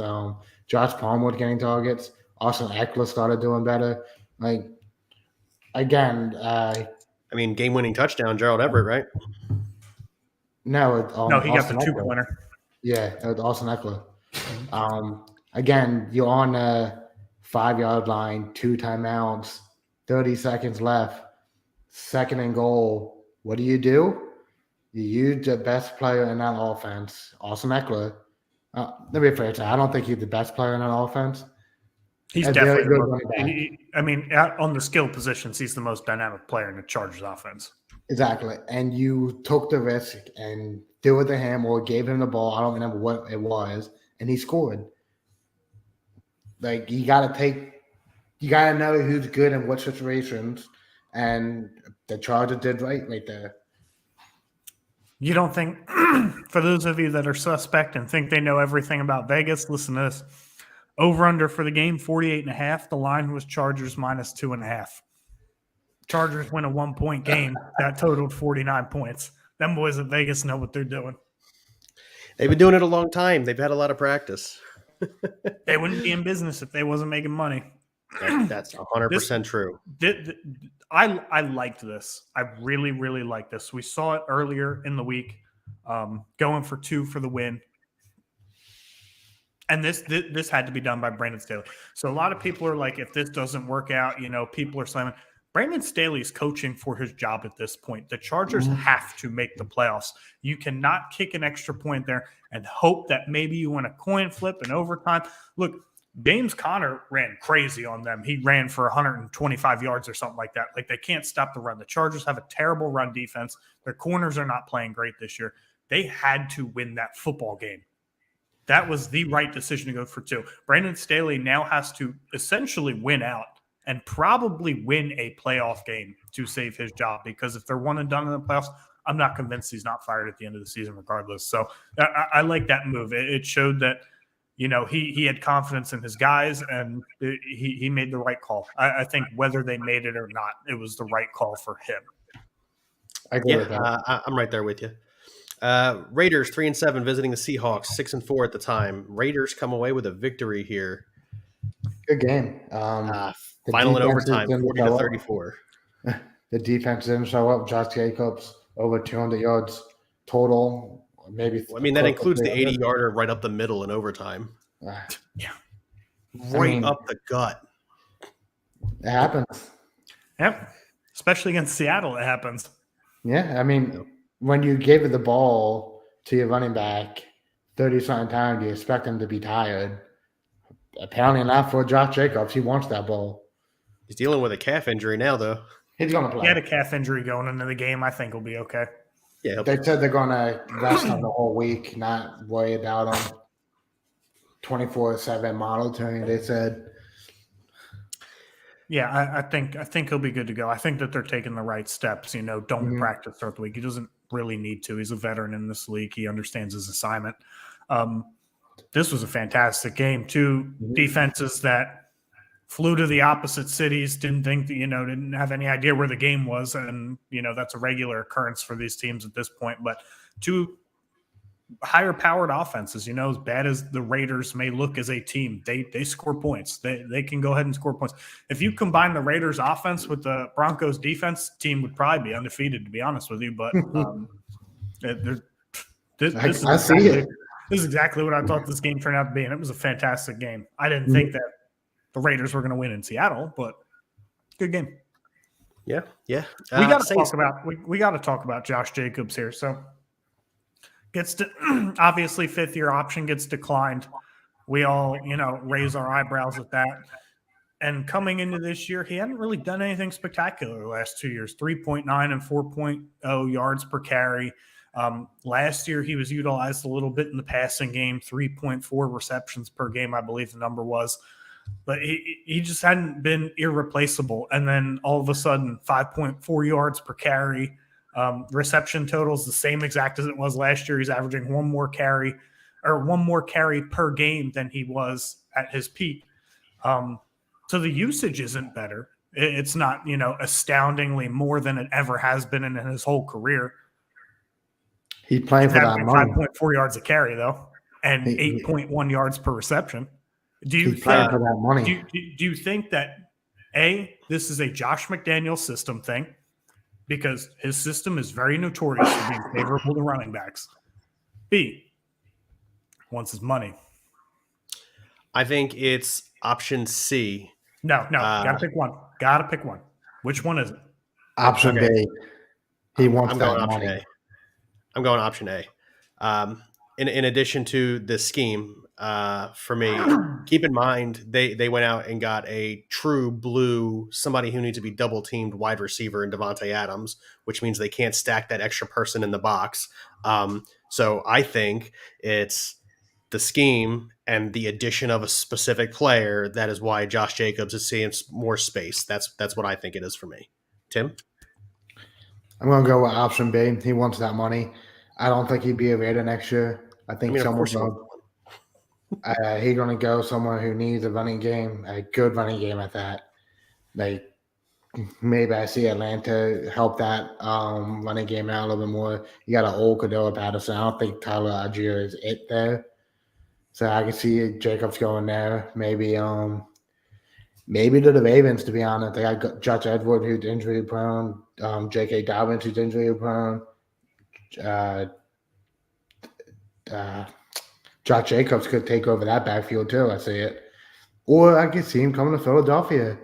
Josh Palmer getting targets. Austin Eckler started doing better. Like again, I mean, game-winning touchdown, Gerald Everett, right? no, he got Austin the Eckler. two-pointer. Yeah, it was Austin Eckler. Again, you're on the 5-yard line, 2 timeouts, 30 seconds left, 2nd and goal. What do? You use the best player in that offense, Austin Eckler. Let me be fair, I don't think he's the best player in that offense. He's definitely on the skill positions, he's the most dynamic player in the Chargers offense. Exactly. And you took the risk and threw it to him or gave him the ball. I don't remember what it was. And he scored. Like, you got to know who's good in what situations. And the Chargers did right there. You don't think, for those of you that are suspect and think they know everything about Vegas, listen to this. Over-under for the game, 48.5. The line was Chargers minus 2.5. Chargers win a 1-point game. That totaled 49 points. Them boys at Vegas know what they're doing. They've been doing it a long time. They've had a lot of practice. They wouldn't be in business if they wasn't making money. That's 100% true. I liked this. I really, really liked this. We saw it earlier in the week, going for 2 for the win. And this had to be done by Brandon Staley. So a lot of people are like, if this doesn't work out, people are slamming. Brandon Staley's coaching for his job at this point. The Chargers have to make the playoffs. You cannot kick an extra point there and hope that maybe you win a coin flip in overtime. Look, James Conner ran crazy on them. He ran for 125 yards or something like that. Like, they can't stop the run. The Chargers have a terrible run defense. Their corners are not playing great this year. They had to win that football game. That was the right decision to go for 2. Brandon Staley now has to essentially win out and probably win a playoff game to save his job, because if they're one and done in the playoffs, I'm not convinced he's not fired at the end of the season regardless. So I like that move. It showed that, he had confidence in his guys, and he made the right call. I think whether they made it or not, it was the right call for him. I agree with that. I'm right there with you. Raiders 3-7 visiting the Seahawks 6-4 at the time. Raiders come away with a victory here. Good game. Final in overtime, 40-34. The defense didn't show up. Josh Jacobs over 200 yards total. Maybe. That includes the 80-yarder right up the middle in overtime. Right up the gut. It happens. Yep. Especially against Seattle, it happens. Yeah, when you gave the ball to your running back 30-something times, you expect him to be tired. Apparently not for Josh Jacobs. He wants that ball. He's dealing with a calf injury now, though. He's going to play. He had a calf injury going into the game. I think he'll be okay. Yeah, they said they're going to rest him the whole week, not worry about him. 24/7 monitoring, they said. Yeah, I think he'll be good to go. I think that they're taking the right steps. Don't practice throughout the week. He doesn't really need to. He's a veteran in this league. He understands his assignment. This was a fantastic game. 2 defenses that flew to the opposite cities, didn't think that, didn't have any idea where the game was. And, that's a regular occurrence for these teams at this point. But 2 higher powered offenses, as bad as the Raiders may look as a team, they score points. They can go ahead and score points. If you combine the Raiders offense with the Broncos defense, team would probably be undefeated, to be honest with you. But this is exactly what I thought this game turned out to be, and it was a fantastic game. I didn't think that the Raiders were going to win in Seattle, but good game. Yeah. We got to talk about Josh Jacobs here. So gets to obviously 5th-year option gets declined. We all raise our eyebrows at that. And coming into this year, he hadn't really done anything spectacular the last 2 years. 3.9 and 4.0 yards per carry. Last year, he was utilized a little bit in the passing game, 3.4 receptions per game, I believe the number was. but he just hadn't been irreplaceable. And then all of a sudden, 5.4 yards per carry, reception totals the same exact as it was last year. He's averaging one more carry per game than he was at his peak. So the usage isn't better. It's not, astoundingly more than it ever has been in his whole career. He's playing for that money. 5.4 yards a carry, though, and 8.1 yards per reception. He's playing for that money. Do you think that, this is a Josh McDaniels system thing? Because his system is very notorious for being favorable to running backs. B, wants his money. I think it's option C. No, gotta pick one. Gotta pick one. Which one is it? Option B. He wants I'm that going option money. A. I'm going option A. In addition to the scheme, for me, keep in mind they went out and got a true blue, somebody who needs to be double teamed wide receiver in Devontae Adams, which means they can't stack that extra person in the box. So I think it's the scheme and the addition of a specific player. That is why Josh Jacobs is seeing more space. That's what I think it is for me. Tim? I'm going to go with option B. He wants that money. I don't think he'd be a Raider next year. I think someone's he's going to go somewhere who needs a running game, a good running game at that. Like maybe I see Atlanta help that running game out a little bit more. You got an old Cordell Patterson. I don't think Tyler Algier is it there. So I can see Jacobs going there. Maybe to the Ravens, to be honest. They got Josh Edwards, who's injury prone. J.K. Dobbins, who's injury prone. Josh Jacobs could take over that backfield too. I see it. Or I could see him coming to Philadelphia.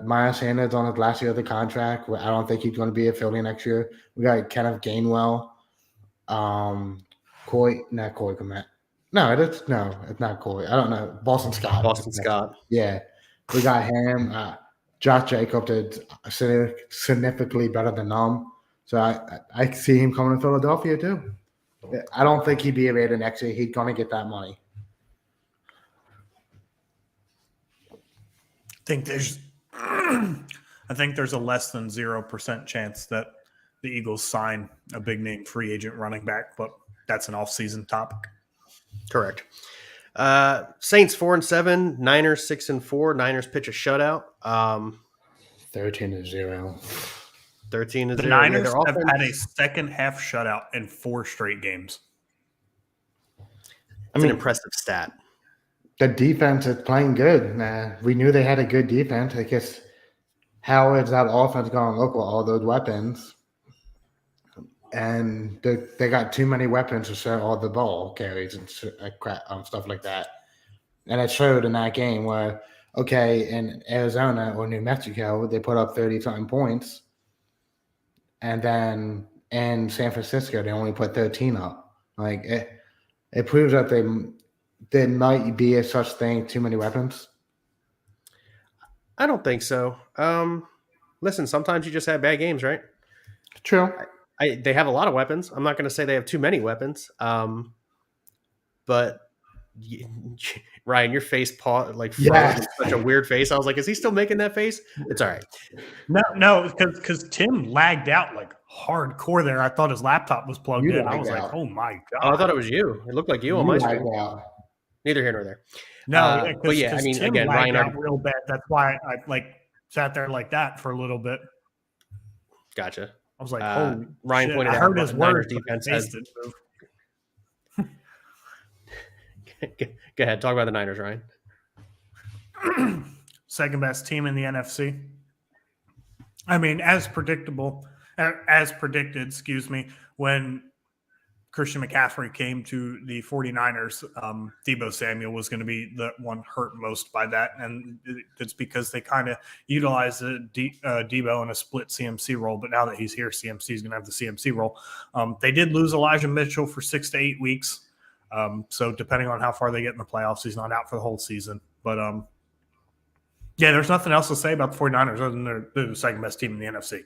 Miles Sanders on his last year of the contract. I don't think he's going to be a Philly next year. We got Kenneth Gainwell. Not Corey Komet. No, it's not Corey. I don't know. Boston Scott. Yeah. We got him. Josh Jacobs is significantly better than them. So I see him coming to Philadelphia too. I don't think he'd be a Raider next year. He's going to get that money. I think there's a less than 0% chance that the Eagles sign a big name free agent running back, but that's an off-season topic. Correct. Saints 4-7, Niners 6-4. Niners pitch a shutout. 13-0. 13-0. The Niners have had a second half shutout in 4 straight games. That's an impressive stat. The defense is playing good. We knew they had a good defense. I guess how is that offense going to look with all those weapons? And they got too many weapons to share all the ball carries and stuff like that. And it showed in that game where, in Arizona or New Mexico, they put up 30-something points. And then in San Francisco, they only put 13 up. Like, it proves that there might be a such thing, too many weapons. I don't think so. Listen, sometimes you just have bad games, right? True. They have a lot of weapons. I'm not going to say they have too many weapons. But Ryan, your face froze with such a weird face. I was like, is he still making that face? It's all right. No, because Tim lagged out like hardcore there. I thought his laptop was plugged in. I was like, oh my God. Oh, I thought it was you. It looked like you on my screen. Neither here nor there. No, but yeah, I mean, Tim again, Ryan out real bad. That's why I sat there like that for a little bit. Gotcha. I was like, oh, Ryan shit. pointed I out heard his words. Defense has... Go ahead. Talk about the Niners, Ryan. Second best team in the NFC. I mean, as predicted, when Christian McCaffrey came to the 49ers, Deebo Samuel was going to be the one hurt most by that. And it's because they kind of utilized Deebo in a split CMC role. But now that he's here, CMC is going to have the CMC role. They did lose Elijah Mitchell for 6 to 8 weeks. So depending on how far they get in the playoffs, he's not out for the whole season. But there's nothing else to say about the 49ers other than they're the second best team in the NFC.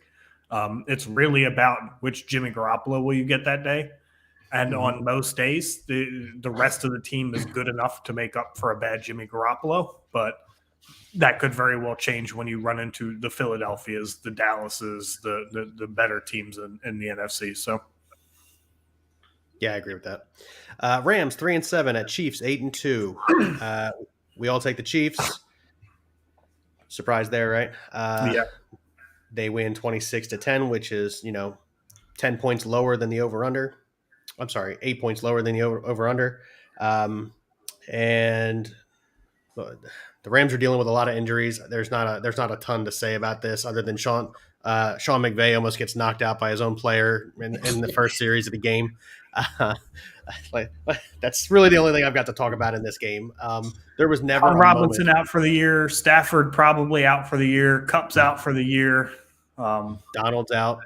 It's really about which Jimmy Garoppolo will you get that day. And on most days, the rest of the team is good enough to make up for a bad Jimmy Garoppolo. But that could very well change when you run into the Philadelphias, the Dallases, the better teams in the NFC. So, yeah, I agree with that. Rams 3-7 at Chiefs 8-2. We all take the Chiefs. Surprise there, right? yeah. They win 26-10, which is 10 points lower than the over/under. I'm sorry, 8 points lower than the over/under. And the Rams are dealing with a lot of injuries. There's not a ton to say about this other than Sean McVay almost gets knocked out by his own player in the first series of the game. That's really the only thing I've got to talk about in this game. There was never Robinson out for the year. Stafford probably out for the year. Kupp's out for the year. Donald's out.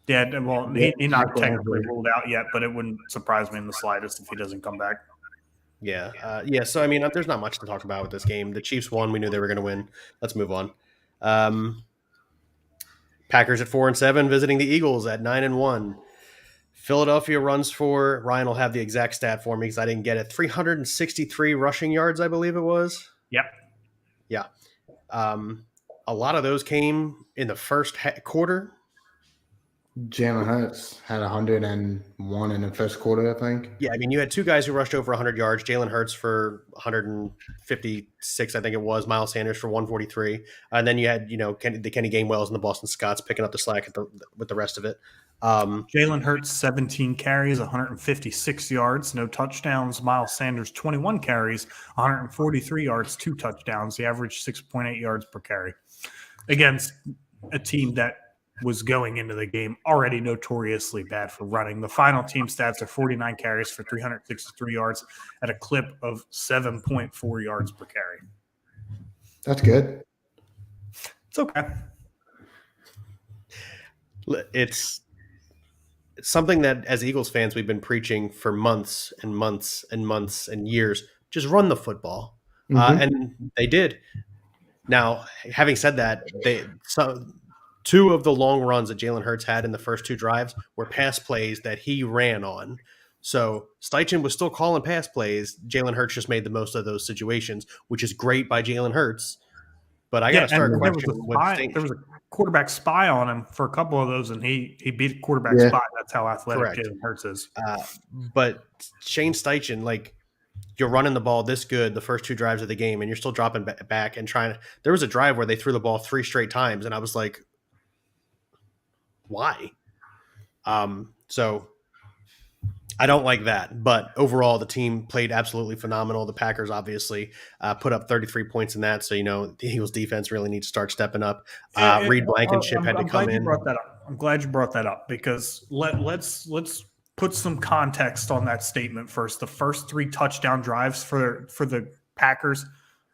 Yeah, well, he's not technically ruled out yet, but it wouldn't surprise me in the slightest if he doesn't come back. Yeah. So, I mean, there's not much to talk about with this game. The Chiefs won. We knew they were going to win. Let's move on. Packers at 4-7, visiting the Eagles at 9-1. Philadelphia runs for, Ryan will have the exact stat for me because I didn't get it, 363 rushing yards, I believe it was. Yep. Yeah. A lot of those came in the first quarter. Jalen Hurts had 101 in the first quarter, I think. Yeah, I mean, you had two guys who rushed over 100 yards. Jalen Hurts for 156, I think it was. Miles Sanders for 143. And then you had, Kenny Gainwells and the Boston Scots picking up the slack with the rest of it. Jalen Hurts, 17 carries, 156 yards, no touchdowns. Miles Sanders, 21 carries, 143 yards, 2 touchdowns. The average 6.8 yards per carry against a team that was going into the game already notoriously bad for running. The final team stats are 49 carries for 363 yards at a clip of 7.4 yards per carry. That's good. It's okay. It's something that as Eagles fans we've been preaching for months and months and months and years. Just run the football. And they did. Now, having said that, two of the long runs that Jalen Hurts had in the first 2 drives were pass plays that he ran on. So Steichen was still calling pass plays. Jalen Hurts just made the most of those situations, which is great by Jalen Hurts. But I got to start questioning there was a quarterback spy on him for a couple of those, and he beat a quarterback spy. That's how athletic Jalen Hurts is. But Shane Steichen, you're running the ball this good the first 2 drives of the game, and you're still dropping back and trying to – there was a drive where they threw the ball 3 straight times, and I was like, why? So I don't like that. But overall, the team played absolutely phenomenal. The Packers obviously put up 33 points in that. So, the Eagles defense really needs to start stepping up. Reed Blankenship had to come in. I'm glad you brought that up because let's put some context on that statement first. The first 3 touchdown drives for the Packers,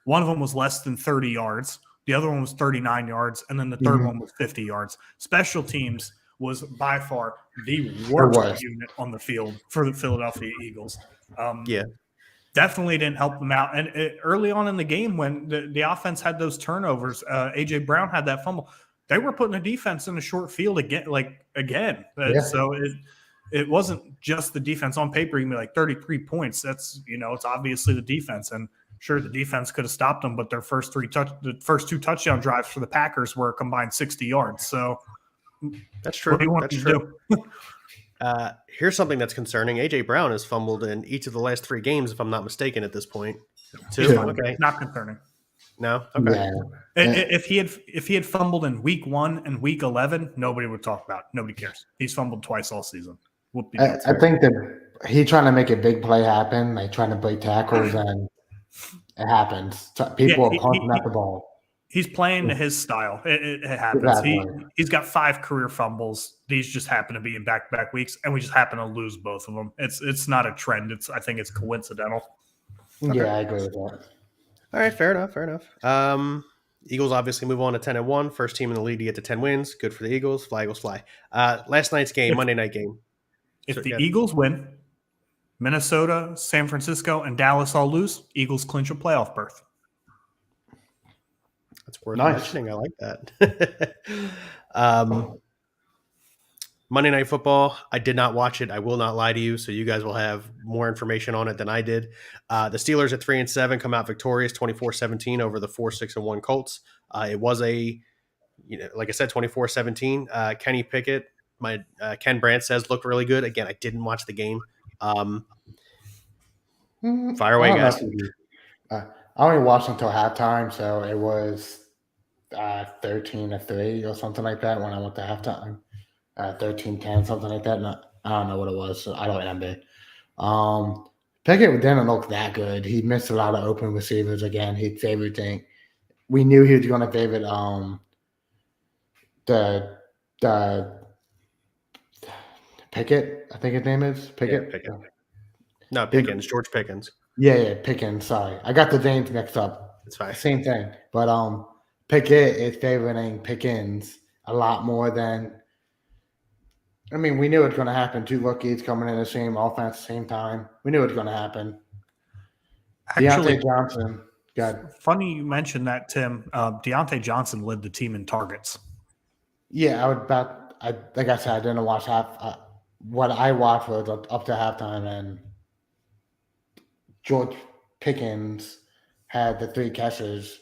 one of them was less than 30 yards. The other one was 39 yards, and then the third one was 50 yards. Special teams was by far the worst unit on the field for the Philadelphia Eagles. Definitely didn't help them out. And early on in the game when the offense had those turnovers, A.J. Brown had that fumble, they were putting the defense in a short field again. So it wasn't just the defense. On paper, you can be like 33 points. That's, it's obviously the defense. And sure, the defense could have stopped them, but their first 2 touchdown drives for the Packers were a combined 60 yards. So that's true. What do you want to do? Here's something that's concerning. A.J. Brown has fumbled in each of the last 3 games, if I'm not mistaken, at this point. 2? Okay. Not concerning. No? Okay. Yeah. If he had fumbled in week 1 and week 11, nobody would talk about it. Nobody cares. He's fumbled twice all season. I think that he's trying to make a big play happen, like trying to break tackles, and it happens. People are punting at the ball. He's playing to his style. It happens. Exactly. He's got 5 career fumbles. These just happen to be in back-to-back weeks, and we just happen to lose both of them. It's not a trend. I think it's coincidental. Okay. Yeah, I agree with that. All right, fair enough. Eagles obviously move on to 10-1. First team in the league to get to 10 wins. Good for the Eagles. Fly, Eagles, fly. Last night's game, Monday night game. If the Eagles win, Minnesota, San Francisco, and Dallas all lose, Eagles clinch a playoff berth. That's worth mentioning. I like that. Monday Night Football, I did not watch it. I will not lie to you, so you guys will have more information on it than I did. The Steelers at 3-7 come out victorious 24-17 over the 4-6-1 Colts. It was like I said, 24-17. Kenny Pickett, Ken Brandt says looked really good. Again, I didn't watch the game. Fire away, guys. I only watched until halftime, so it was 13-3 or something like that when I went to halftime. 13-10, something like that. I don't know what it was. So I don't remember. Pickett didn't look that good. He missed a lot of open receivers again. He favored thing. We knew he was going to favor the Pickett. I think his name is Pickett. Yeah, Pickett. No, Pickens. George Pickens. Yeah, Pickens. Sorry, I got the names mixed up. It's fine. Same thing, but Pickett is favoring Pickens a lot more than. I mean, we knew it was going to happen. Two rookies coming in the same offense, same time. We knew it was going to happen. Actually, Deontay Johnson. Got funny you mentioned that, Tim. Deontay Johnson led the team in targets. Yeah, like I said, I didn't watch half. What I watched was up to halftime, and George Pickens had the 3 catches.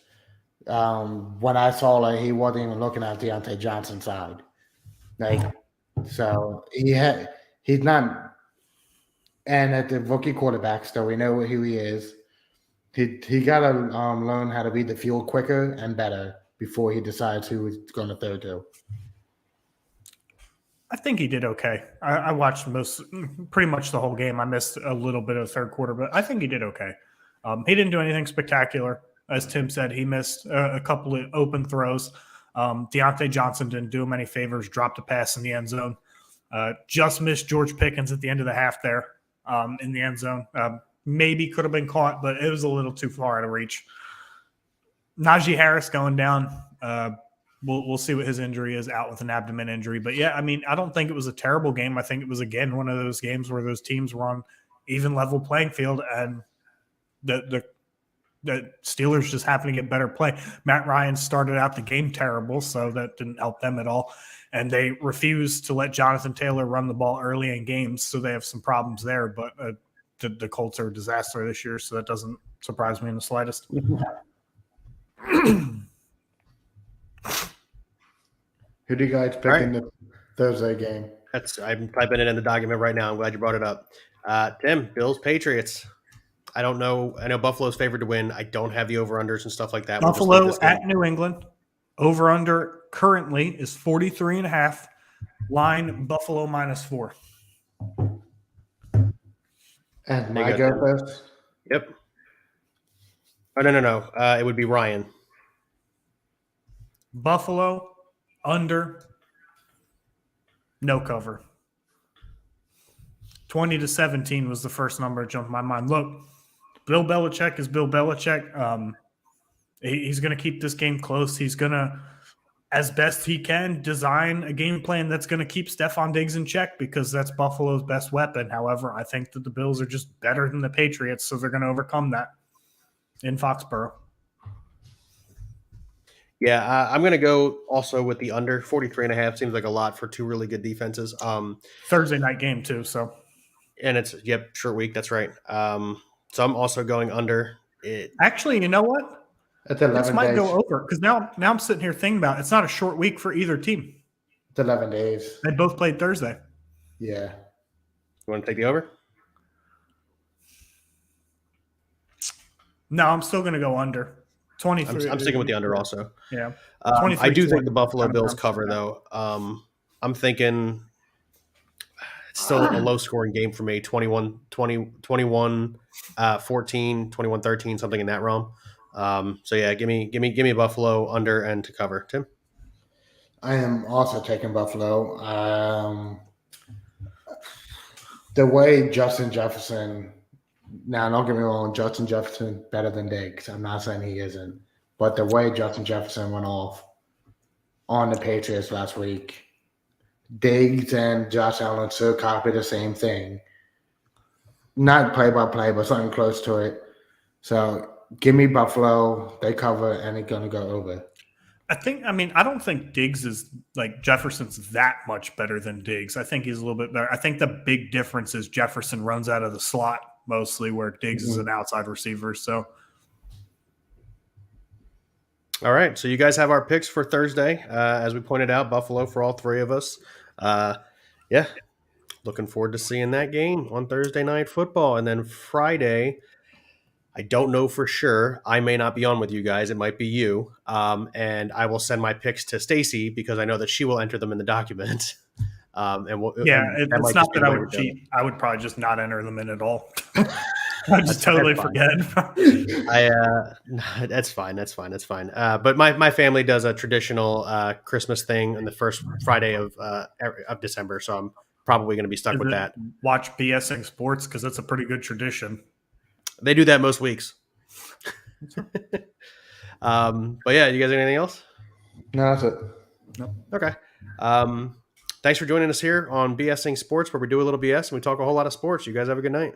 When I saw he wasn't even looking at Deontay Johnson's side. So he's not, and at the rookie quarterback, still we know who he is. He got to learn how to read the field quicker and better before he decides who he's going to throw to. I think he did okay. I watched pretty much the whole game. I missed a little bit of the third quarter, but I think he did okay. He didn't do anything spectacular. As Tim said, he missed a couple of open throws. Deontay Johnson didn't do him any favors, dropped a pass in the end zone. Just missed George Pickens at the end of the half there in the end zone. Maybe could have been caught, but it was a little too far out of reach. Najee Harris going down. We'll see what his injury is, out with an abdomen injury. But, yeah, I mean, I don't think it was a terrible game. I think it was, again, one of those games where those teams were on even level playing field, and the Steelers just happened to get better play. Matt Ryan started out the game terrible, so that didn't help them at all. And they refused to let Jonathan Taylor run the ball early in games, so they have some problems there. But the Colts are a disaster this year, so that doesn't surprise me in the slightest. Who do you guys pick in the Thursday game? I'm typing it in the document right now. I'm glad you brought it up. Tim, Bills, Patriots. I don't know. I know Buffalo's favored to win. I don't have the over-unders and stuff like that. Buffalo at New England. Over-under currently is 43.5. Line, Buffalo -4. And my go first? Yep. Oh, no. It would be Ryan. Buffalo, under, no cover. 20-17 was the first number that jumped in my mind. Look, Bill Belichick is Bill Belichick. He's going to keep this game close. He's going to, as best he can, design a game plan that's going to keep Stephon Diggs in check, because that's Buffalo's best weapon. However, I think that the Bills are just better than the Patriots, so they're going to overcome that in Foxborough. Yeah, I'm going to go also with the under. 43.5 seems like a lot for two really good defenses. Thursday night game too, so. And it's, short week. That's right. So I'm also going under. Actually, you know what? It's 11 this might days. go over, because now I'm sitting here thinking about it. It's not a short week for either team. It's 11 days. They both played Thursday. Yeah. You want to take the over? No, I'm still going to go under. 23. I'm sticking with the under also. Yeah. I do think the Buffalo Bills cover, though. I'm thinking it's still a low-scoring game for me, 21, 14, 21-13, something in that realm. So, yeah, give me Buffalo under and to cover. Tim? I am also taking Buffalo. The way Justin Jefferson – now, don't get me wrong, Justin Jefferson better than Diggs. I'm not saying he isn't. But the way Justin Jefferson went off on the Patriots last week, Diggs and Josh Allen still copied the same thing. Not play-by-play, but something close to it. So, give me Buffalo. They cover, and it's going to go over. I don't think Diggs is like Jefferson's that much better than Diggs. I think he's a little bit better. I think the big difference is Jefferson runs out of the slot mostly, where Diggs is an outside receiver. So, All right. So you guys have our picks for Thursday. As we pointed out, Buffalo for all three of us. Yeah. Looking forward to seeing that game on Thursday Night Football. And then Friday, I don't know for sure. I may not be on with you guys. It might be you. And I will send my picks to Stacy because I know that she will enter them in the document. It's not that I would cheat. I would probably just not enter them in at all. I just totally forget. That's fine. That's fine. But my family does a traditional Christmas thing on the first Friday of December, so I'm probably going to be stuck with that. Watch BSing Sports because it's a pretty good tradition. They do that most weeks. But yeah, you guys have anything else? No, that's it. No. Okay. Thanks for joining us here on BSing Sports, where we do a little BS and we talk a whole lot of sports. You guys have a good night.